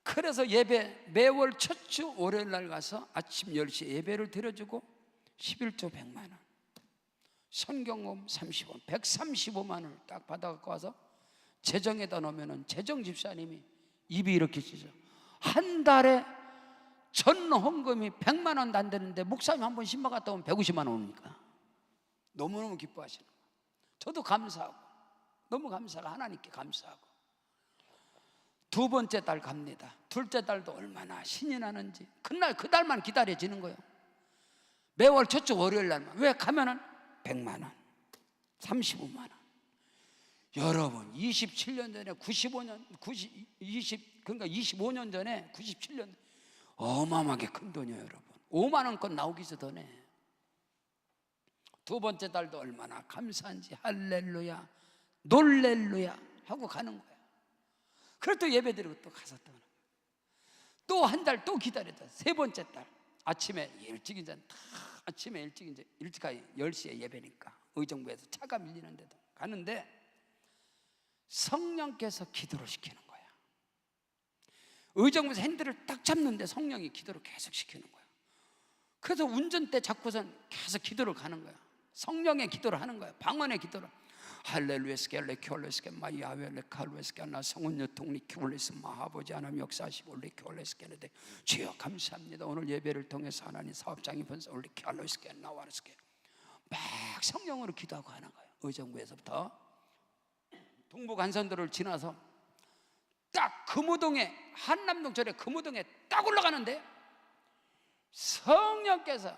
그래서 예배 매월 첫 주 월요일 날 가서 아침 10시에 예배를 드려주고 11조 100만 원, 선경금 30원, 135만 원을 딱 받아갖고 와서 재정에다 놓으면은 재정 집사님이 입이 이렇게 찢어. 한 달에 전 헌금이 100만 원도 안 되는데 목사님 한 번 신방 갔다 오면 150만 원 오니까 너무너무 기뻐하시는 거예요. 저도 감사하고, 너무 감사하고, 하나님께 감사하고. 두 번째 달 갑니다. 둘째 달도 얼마나 신이 나는지. 그 달만 기다려지는 거예요. 매월 첫 주 월요일 날만. 왜? 가면은 100만 원, 35만 원. 여러분, 27년 전에 25년 전에 97년 어마어마하게 큰 돈이에요, 여러분. 5만 원권 나오기 전에. 두 번째 달도 얼마나 감사한지 할렐루야, 놀렐루야 하고 가는 거야. 그래서 또 예배 드리고 또 가서 또 한 달 또 기다렸다. 세 번째 달 아침에 일찍 이제 아침에 일찍 가요. 10시에 예배니까 의정부에서 차가 밀리는데도 가는데 성령께서 기도를 시키는 거야. 의정부에서 핸들을 딱 잡는데 성령이 기도를 계속 시키는 거야. 그래서 운전대 잡고선 계속 기도를 가는 거야. 성령의 기도를 하는 거야. 방언의 기도를. 할렐루야스케 레키올레스케 마야웨 레칼레스케 나 성운여통 리키올레스 마아버지 하나님 역사하시고 레키올레스케는데 주여 감사합니다. 오늘 예배를 통해서 하나님 사업장이 번서 리키올레스케 나와르스케 막 성령으로 기도하고 하는 거예요. 의정부에서부터 동부 간선도를 지나서 딱 금호동에, 한남동 절에 금호동에 딱 올라가는데 성령께서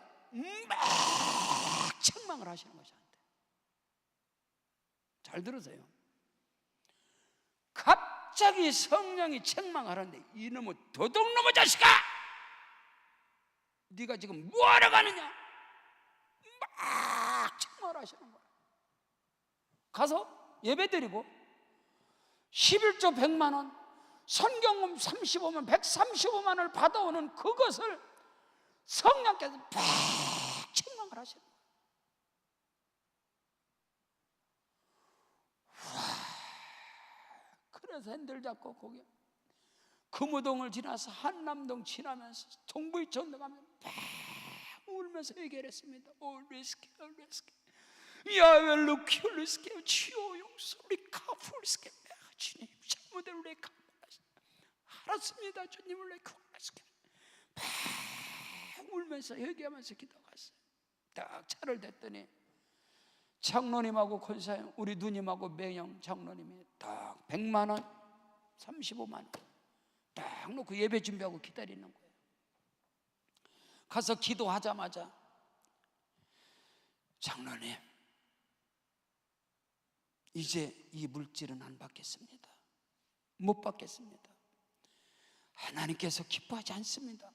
막 책망을 하시는 것이 안 돼. 잘 들으세요. 갑자기 성령이 책망하는데 이놈의 도둑놈의 자식아, 네가 지금 뭐하러 가느냐? 막 책망하시는 거야. 가서 예배드리고 11조 100만 원, 선경금 35만 135만 원을 받아오는 그것을 성령께서 막 책망을 하시는 거야. 그래서 핸들 잡고 거기 금호동을 지나서 한남동 지나면서 동부이천도 가면 막 울면서 얘기를 했습니다. 올리스케 야웰루키 올리스케 치오 용소리 카풀스케 주님 잘못을 내 알았습니다. 주님을 내 구원하시게 막 울면서 얘기하면서 기도했어요. 딱 차를 댔더니 장로님하고 권사님, 우리 누님하고 매형 장로님이 딱 100만 원, 35만 원 딱 놓고 예배 준비하고 기다리는 거예요. 가서 기도하자마자 장로님, 이제 이 물질은 안 받겠습니다. 못 받겠습니다. 하나님께서 기뻐하지 않습니다.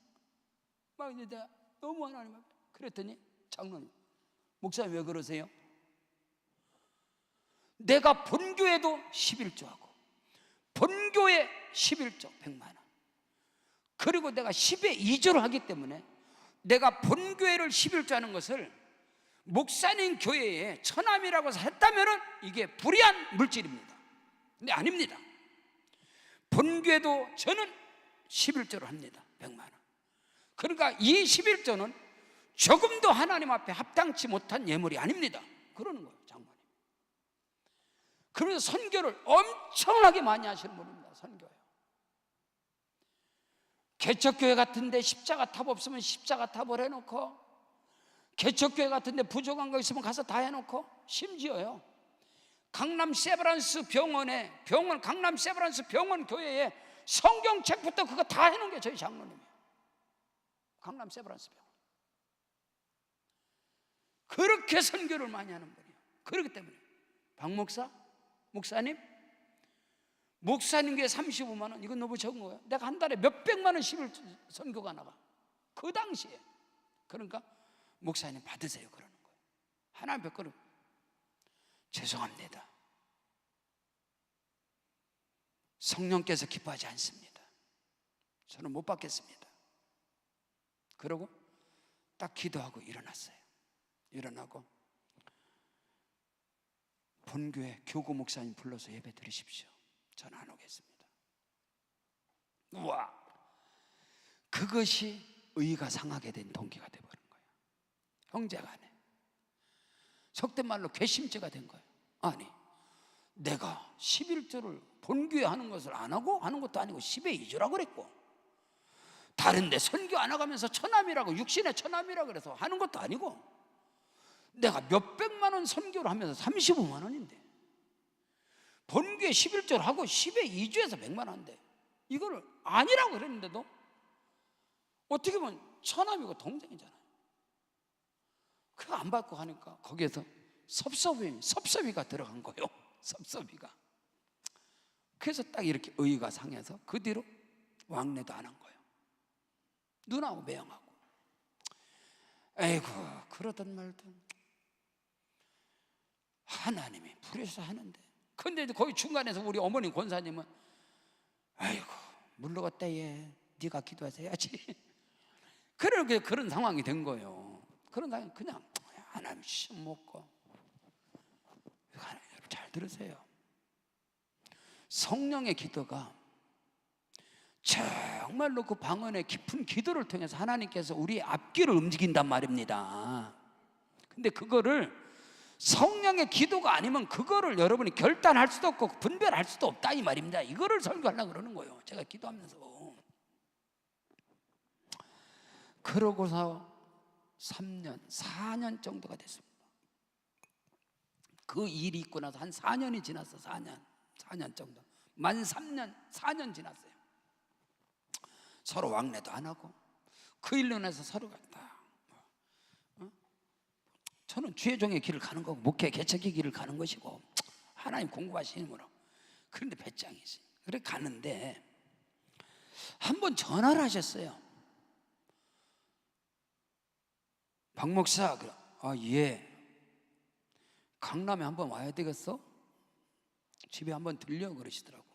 막 이제 내가 너무 하나님 앞에 그랬더니 장로님, 목사님 왜 그러세요? 내가 본교회도 11조하고 본교회 11조 100만 원, 그리고 내가 10에 2조를 하기 때문에 내가 본교회를 11조 하는 것을 목사님 교회에 처남이라고 해서 했다면 이게 불의한 물질입니다. 근데 아닙니다. 본교회도 저는 11조를 합니다. 100만 원. 그러니까 이 11조는 조금도 하나님 앞에 합당치 못한 예물이 아닙니다. 그러는 거예요, 장모님. 그러면서 선교를 엄청나게 많이 하시는 분입니다. 선교예요. 개척교회 같은데 십자가 탑 없으면 십자가 탑을 해놓고, 개척교회 같은데 부족한 거 있으면 가서 다 해놓고, 심지어요 강남 세브란스 강남 세브란스 병원 교회에 성경책부터 그거 다 해놓은 게 저희 장로님이에요. 강남 세브란스 병원. 그렇게 선교를 많이 하는 분이에요. 그렇기 때문에 박 목사님 교회 35만 원, 이건 너무 적은 거예요. 내가 한 달에 몇백만 원씩을 선교가 나가, 그 당시에. 그러니까 목사님 받으세요 그러는 거예요. 하나님 뵙거든. 죄송합니다. 성령께서 기뻐하지 않습니다. 저는 못 받겠습니다. 그러고 딱 기도하고 일어났어요. 일어나고 본교회 교구 목사님 불러서 예배 드리십시오. 저는 안 오겠습니다. 우와, 그것이 의가 상하게 된 동기가 되어버린 거예요. 형제간에 속된 말로 괘씸죄가 된 거예요. 아니, 내가 11조를 본교회 하는 것을 안 하고 하는 것도 아니고 10에 2조라고 그랬고, 다른데 선교 안 나가면서 처남이라고, 육신의 처남이라고 그래서 하는 것도 아니고, 내가 몇백만 원 선교를 하면서 35만 원인데 본교회 11조를 하고 10에 2조에서 100만 원인데 이거를 아니라고 그랬는데도 어떻게 보면 처남이고 동생이잖아요. 그거 안 받고 하니까 거기에서 섭섭이가 들어간 거예요. 섭섭이가. 그래서 딱 이렇게 의의가 상해서 그 뒤로 왕래도 안 한 거예요. 누나하고 매형하고. 에이구, 그러던 말던 하나님이 부려서 하는데, 근데 거기 중간에서 우리 어머니 권사님은 아이고 물러갔다 얘, 네가 기도해서 해야지. 그런 상황이 된 거예요. 그런 상황이 그냥 하나님 시험 먹고. 하나님, 여러분 잘 들으세요. 성령의 기도가 정말로 그 방언의 깊은 기도를 통해서 하나님께서 우리의 앞길을 움직인단 말입니다. 근데 그거를 성령의 기도가 아니면 그거를 여러분이 결단할 수도 없고 분별할 수도 없다 이 말입니다. 이거를 설교하려고 그러는 거예요. 제가 기도하면서. 그러고서 3년, 4년 정도가 됐습니다. 그 일이 있고 나서 한 4년이 지났어. 4년 정도. 만 3년, 4년 지났어요. 서로 왕래도 안 하고 그 일로 인해서 서로가 다 저는 주의 종의 길을 가는 거고 목회 개척의 길을 가는 것이고 하나님 공부하시는 거로. 그런데 배짱이지. 그래 가는데 한 번 전화를 하셨어요. 박 목사, 예, 강남에 한번 와야 되겠어? 집에 한번 들려 그러시더라고.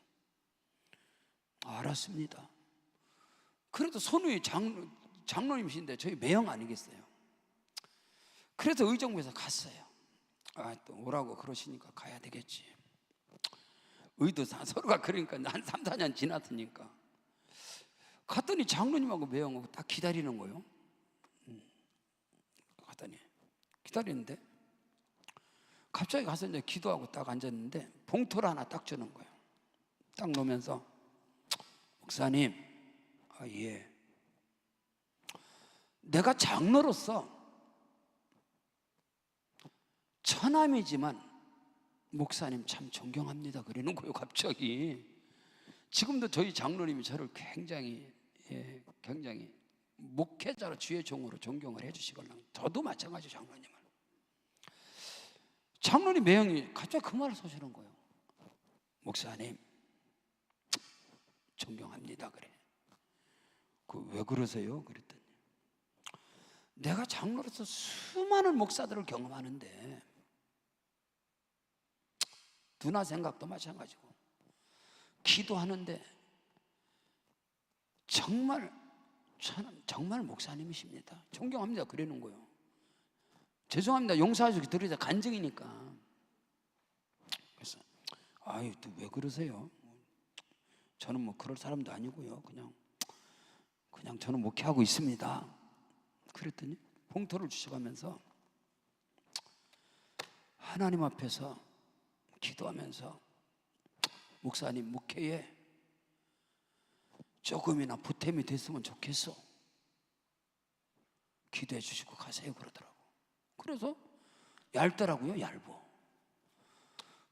알았습니다. 그래도 선우의 장로님이신데 저희 매형 아니겠어요? 그래서 의정부에서 갔어요. 또 오라고 그러시니까 가야 되겠지. 서로가 그러니까 한 3, 4년 지났으니까 갔더니 장로님하고 매형하고 딱 기다리는 거예요. 갔더니 기다리는데 갑자기 가서 이제 기도하고 딱 앉았는데 봉투를 하나 딱 주는 거예요. 딱 놓으면서 목사님, 예, 내가 장로로서 처남이지만 목사님 참 존경합니다 그러는 거예요. 갑자기. 지금도 저희 장로님이 저를 굉장히 목회자로 주의 종으로 존경을 해주시거든요. 저도 마찬가지. 장로님 매형이 갑자기 그 말을 하시는 거예요. 목사님 존경합니다 그래. 왜 그러세요? 그랬더니 내가 장로로서 수많은 목사들을 경험하는데 누나 생각도 마찬가지고 기도하는데 정말 목사님이십니다. 존경합니다 그러는 거예요. 죄송합니다 용서하시고 들으자 간증이니까. 그래서 아유 또 왜 그러세요? 저는 뭐 그럴 사람도 아니고요. 그냥 저는 목회하고 있습니다. 그랬더니 봉투를 주셔가면서 하나님 앞에서 기도하면서 목사님 목회에 조금이나 보탬이 됐으면 좋겠어. 기도해 주시고 가세요 그러더라고. 그래서 얇더라고요. 얇어.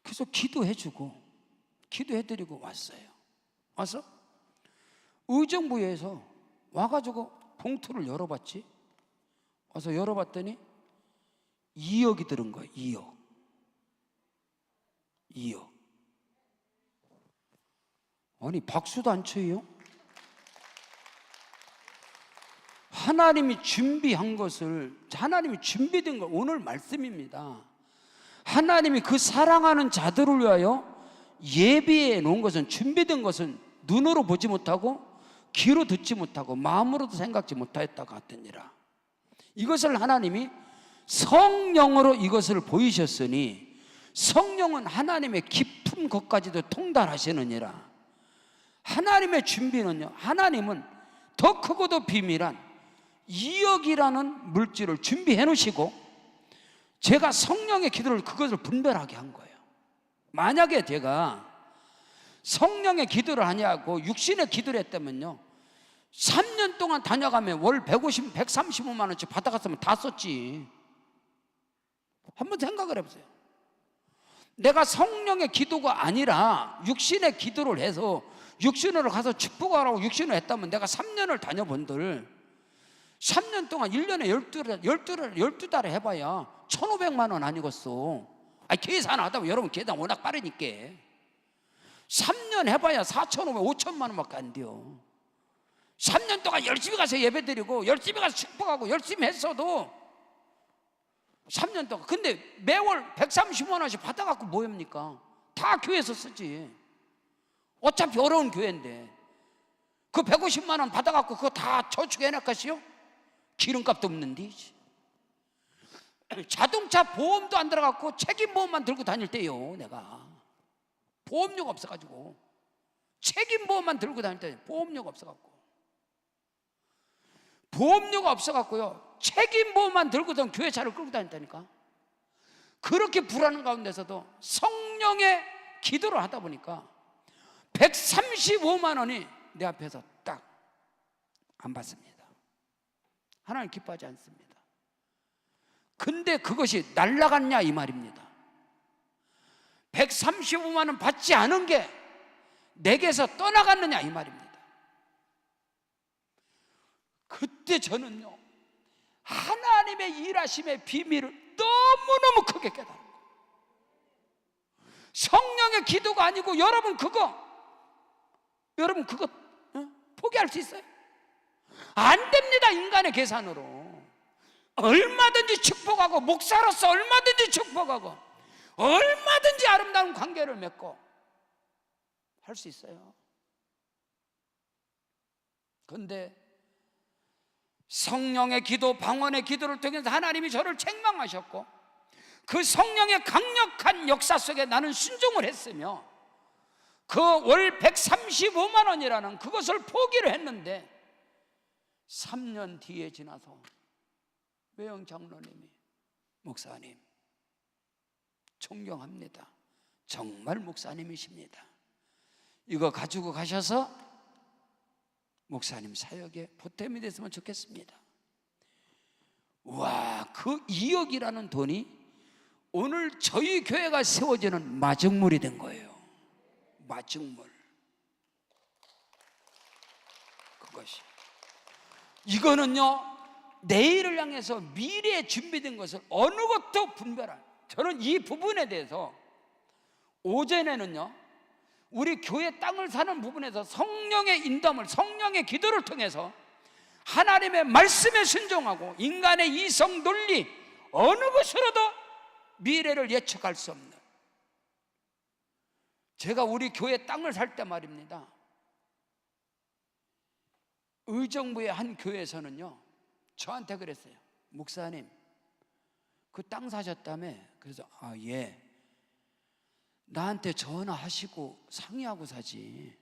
그래서 기도해주고 기도해드리고 왔어요. 와서 의정부에서 와가지고 봉투를 열어봤지. 와서 열어봤더니 2억이 들은 거예요. 2억. 아니 박수도 안 쳐요? 하나님이 준비한 것을, 하나님이 준비된 걸, 오늘 말씀입니다. 하나님이 그 사랑하는 자들을 위하여 예비해 놓은 것은, 준비된 것은 눈으로 보지 못하고 귀로 듣지 못하고 마음으로도 생각지 못하였다 같으니라. 이것을 하나님이 성령으로 이것을 보이셨으니 성령은 하나님의 깊은 것까지도 통달하시느니라. 하나님의 준비는요, 하나님은 더 크고도 비밀한 2억이라는 물질을 준비해 놓으시고 제가 성령의 기도를 그것을 분별하게 한 거예요. 만약에 제가 성령의 기도를 하냐고 육신의 기도를 했다면요, 3년 동안 다녀가면 월 150, 135만 원씩 받아갔으면 다 썼지. 한번 생각을 해보세요. 내가 성령의 기도가 아니라 육신의 기도를 해서 육신으로 가서 축복하라고 육신을 했다면 내가 3년을 다녀본들 3년 동안 1년에 12달에 해봐야 1,500만 원 아니겠어. 계산하다 보면 여러분 계산 워낙 빠르니까 3년 해봐야 4,500, 5천만 원밖에 안 돼요. 3년 동안 열심히 가서 예배드리고 열심히 가서 축복하고 열심히 했어도 3년 동안, 근데 매월 130만 원씩 받아갖고 뭐 합니까? 다 교회에서 쓰지. 어차피 어려운 교회인데 그 150만 원 받아갖고 그거 다 저축해놨겠어요? 기름값도 없는데. 자동차 보험도 안 들어갖고 책임보험만 들고 다닐 때요. 내가 보험료가 없어가지고 책임보험만 들고 다닐 때 보험료가 없어갖고요 책임보험만 들고선 교회차를 끌고 다녔다니까. 그렇게 불안한 가운데서도 성령의 기도를 하다 보니까 135만 원이 내 앞에서 딱 안 받습니다. 하나님 기뻐하지 않습니다. 근데 그것이 날라갔냐 이 말입니다. 135만 원 받지 않은 게 내게서 떠나갔느냐 이 말입니다. 그때 저는요 하나님의 일하심의 비밀을 너무너무 크게 깨달은 거예요. 성령의 기도가 아니고 여러분 그거 포기할 수 있어요? 안 됩니다. 인간의 계산으로. 얼마든지 축복하고, 목사로서 얼마든지 축복하고, 얼마든지 아름다운 관계를 맺고 할 수 있어요. 그런데 성령의 기도, 방언의 기도를 통해서 하나님이 저를 책망하셨고, 그 성령의 강력한 역사 속에 나는 순종을 했으며, 그 월 135만 원이라는 그것을 포기를 했는데 3년 뒤에 지나서 외영 장로님이, 목사님 존경합니다, 정말 목사님이십니다, 이거 가지고 가셔서 목사님 사역에 보탬이 됐으면 좋겠습니다. 와, 그 2억이라는 돈이 오늘 저희 교회가 세워지는 마중물이 된 거예요. 마중물. 그것이, 이거는요, 내일을 향해서 미래에 준비된 것을 어느 것도 분별한, 저는 이 부분에 대해서 오전에는요, 우리 교회 땅을 사는 부분에서 성령의 인도함을, 성령의 기도를 통해서 하나님의 말씀에 순종하고 인간의 이성 논리 어느 것으로도 미래를 예측할 수 없는, 제가 우리 교회 땅을 살 때 말입니다, 의정부의 한 교회에서는요 저한테 그랬어요. 목사님 그 땅 사셨다며? 그래서 아 예, 나한테 전화하시고 상의하고 사지,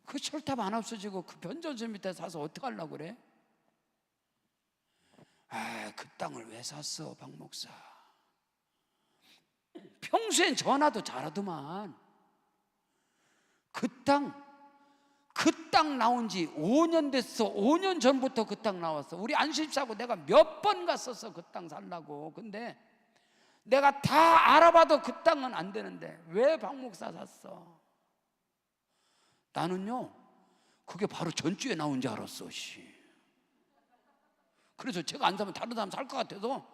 그 철탑 안 없어지고 그 변전소 밑에 사서 어떡하려고 그래? 아, 그 땅을 왜 샀어 박 목사? 평소엔 전화도 잘하더만. 그 땅 나온 지 5년 됐어. 5년 전부터 그 땅 나왔어. 우리 안심사고 내가 몇 번 갔었어 그 땅 살라고. 근데 내가 다 알아봐도 그 땅은 안 되는데 왜 박 목사 샀어? 나는요 그게 바로 전주에 나온 줄 알았어. 그래서 제가 안 사면 다른 사람 살 것 같아서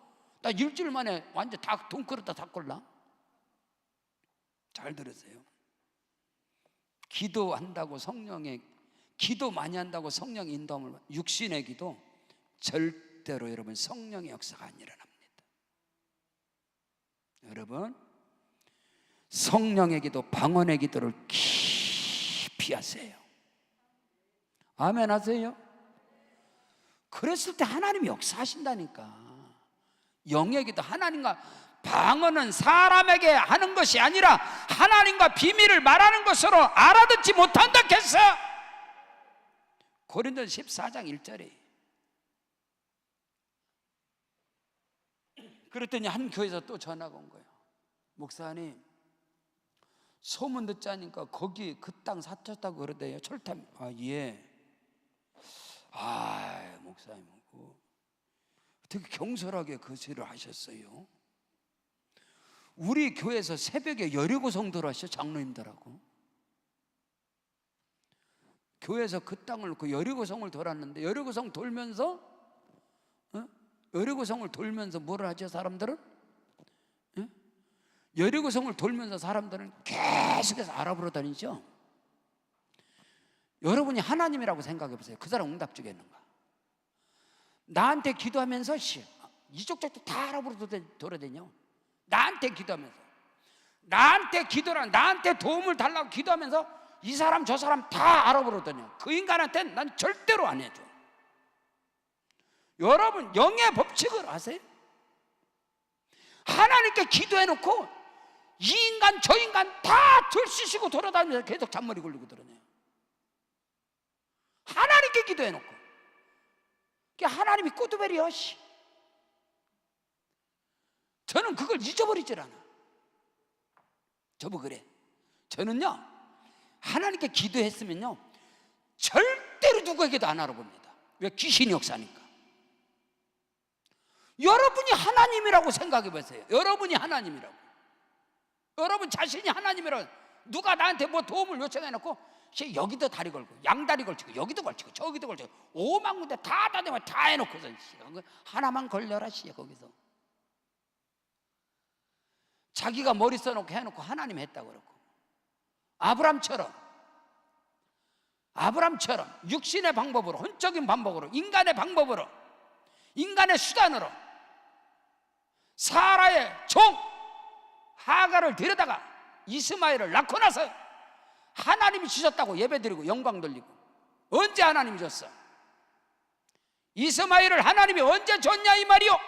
나 일주일 만에 완전 다 돈 끌었다 샀걸라. 잘 들으세요. 기도한다고 성령의, 기도 많이 한다고 성령 인도함을, 육신의 기도 절대로 여러분 성령의 역사가 안 일어납니다. 여러분 성령의 기도, 방언의 기도를 깊이 하세요. 아멘 하세요. 그랬을 때 하나님이 역사하신다니까. 영의 기도, 하나님과 방언은 사람에게 하는 것이 아니라 하나님과 비밀을 말하는 것으로 알아듣지 못한다 했어. 고린도서 14장 1절에. 그랬더니 한 교회에서 또 전화가 온 거예요. 목사님 소문 듣자니까 거기 그 땅 사셨다고 그러대요. 철탑. 아 예. 아 목사님 어떻게 경솔하게 그 소리를 하셨어요? 우리 교회에서 새벽에 여리고 성도를 하셔. 장로님들하고 교회에서 그 땅을, 그 여리고성을 돌았는데 여리고성 돌면서 여리고성을 돌면서 뭐를 하죠 사람들은? 여리고성을 돌면서 사람들은 계속해서 알아보러 다니죠. 여러분이 하나님이라고 생각해 보세요. 그 사람 응답 주겠는가? 나한테 기도하면서 이쪽 저쪽 다 알아보러 돌아다녀. 나한테 기도하면서, 나한테 기도랑 나한테 도움을 달라고 기도하면서 이 사람 저 사람 다 알아보러 다녀. 그 인간한테는 난 절대로 안 해줘. 여러분 영의 법칙을 아세요? 하나님께 기도해놓고 이 인간 저 인간 다 들쑤시고 돌아다니면서 계속 잔머리 굴리고 돌아다녀요. 하나님께 기도해놓고. 하나님이 꾸두베리여. 저는 그걸 잊어버리질 않아. 저보 그래. 저는요 하나님께 기도했으면요 절대로 누구에게도 안 알아봅니다. 왜? 귀신이 역사니까. 여러분이 하나님이라고 생각해 보세요. 여러분이 하나님이라고, 여러분 자신이 하나님이라고. 누가 나한테 뭐 도움을 요청해 놓고 여기도 다리 걸고 양다리 걸치고 여기도 걸치고 저기도 걸치고 5만 군데 다 다니면 다 해놓고서 하나만 걸려라 거기서 자기가 머리 써놓고 해놓고 하나님 했다고 그러고. 아브람처럼 육신의 방법으로, 혼적인 방법으로, 인간의 방법으로 인간의 수단으로 사라의 종 하갈을 데려다가 이스마엘을 낳고 나서 하나님이 주셨다고 예배드리고 영광 돌리고. 언제 하나님이 줬어? 이스마엘을 하나님이 언제 줬냐 이 말이요.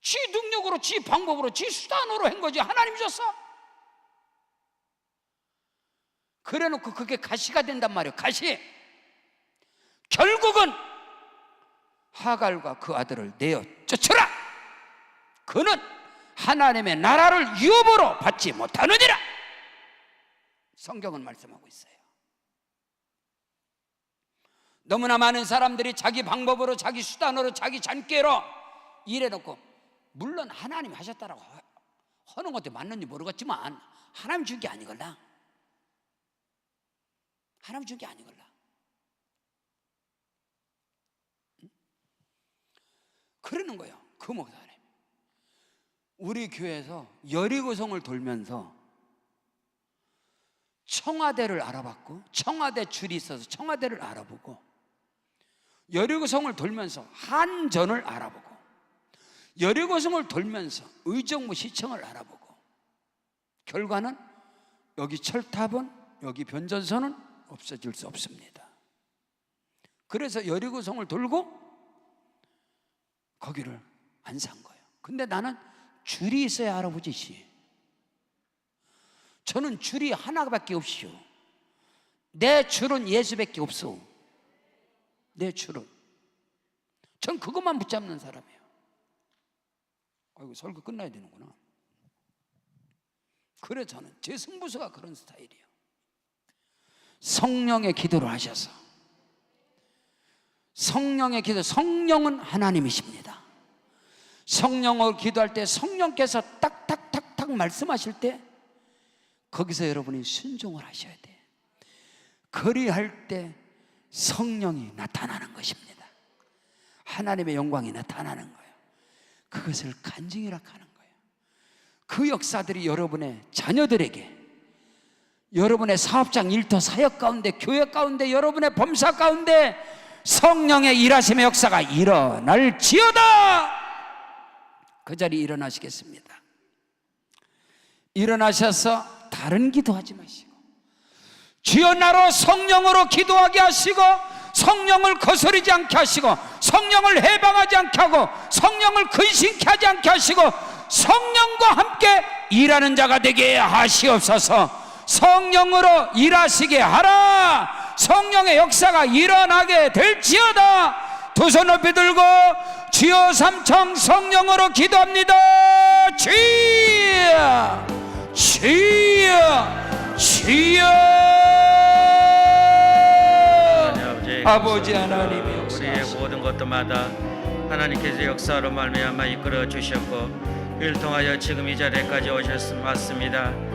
지 능력으로, 지 방법으로, 지 수단으로 한 거지. 하나님이 줬어. 그래놓고 그게 가시가 된단 말이에요. 가시. 결국은 하갈과 그 아들을 내어 쫓으라. 그는 하나님의 나라를 유업으로 받지 못하느니라. 성경은 말씀하고 있어요. 너무나 많은 사람들이 자기 방법으로, 자기 수단으로, 자기 잔꾀로 일해놓고, 물론 하나님 하셨다라고 하는 것도 맞는지 모르겠지만 하나님 준 게 아니걸라. 하나님 준 게 아니걸라. 그러는 거예요. 그 목사님 우리 교회에서 여리고성을 돌면서 청와대를 알아봤고, 청와대 줄이 있어서 청와대를 알아보고, 여리고성을 돌면서 한전을 알아보고, 여리고성을 돌면서 의정부 시청을 알아보고, 결과는 여기 철탑은, 여기 변전소는 없어질 수 없습니다. 그래서 여리고성을 돌고 거기를 안 산 거예요. 근데 나는 줄이 있어야 알아보지. 저는 줄이 하나밖에 없시오. 내 줄은 예수밖에 없어. 내 줄은. 전 그것만 붙잡는 사람이에요. 아이고, 설교 끝나야 되는구나. 그래, 저는 제 승부수가 그런 스타일이에요. 성령의 기도를 하셔서, 성령의 기도, 성령은 하나님이십니다. 성령을 기도할 때 성령께서 딱딱딱딱 말씀하실 때 거기서 여러분이 순종을 하셔야 돼. 그리할 때 성령이 나타나는 것입니다. 하나님의 영광이 나타나는 거예요. 그것을 간증이라 하는 거예요. 그 역사들이 여러분의 자녀들에게, 여러분의 사업장, 일터, 사역 가운데, 교회 가운데, 여러분의 범사 가운데 성령의 일하심의 역사가 일어날지어다. 그 자리에 일어나시겠습니다. 일어나셔서 다른 기도하지 마시고, 주여 나로 성령으로 기도하게 하시고, 성령을 거스르지 않게 하시고, 성령을 해방하지 않게 하고, 성령을 근심케 하지 않게 하시고, 성령과 함께 일하는 자가 되게 하시옵소서. 성령으로 일하시게 하라. 성령의 역사가 일어나게 될지어다. 두 손 높이 들고 주여 삼청 성령으로 기도합니다. 주여, 주여, 주여. 아버지 하나님의 역사, 우리의 모든 것들마다 하나님께서 역사로 말미암아 이끌어 주셨고, 그를 통하여 지금 이 자리까지 오셨습니다.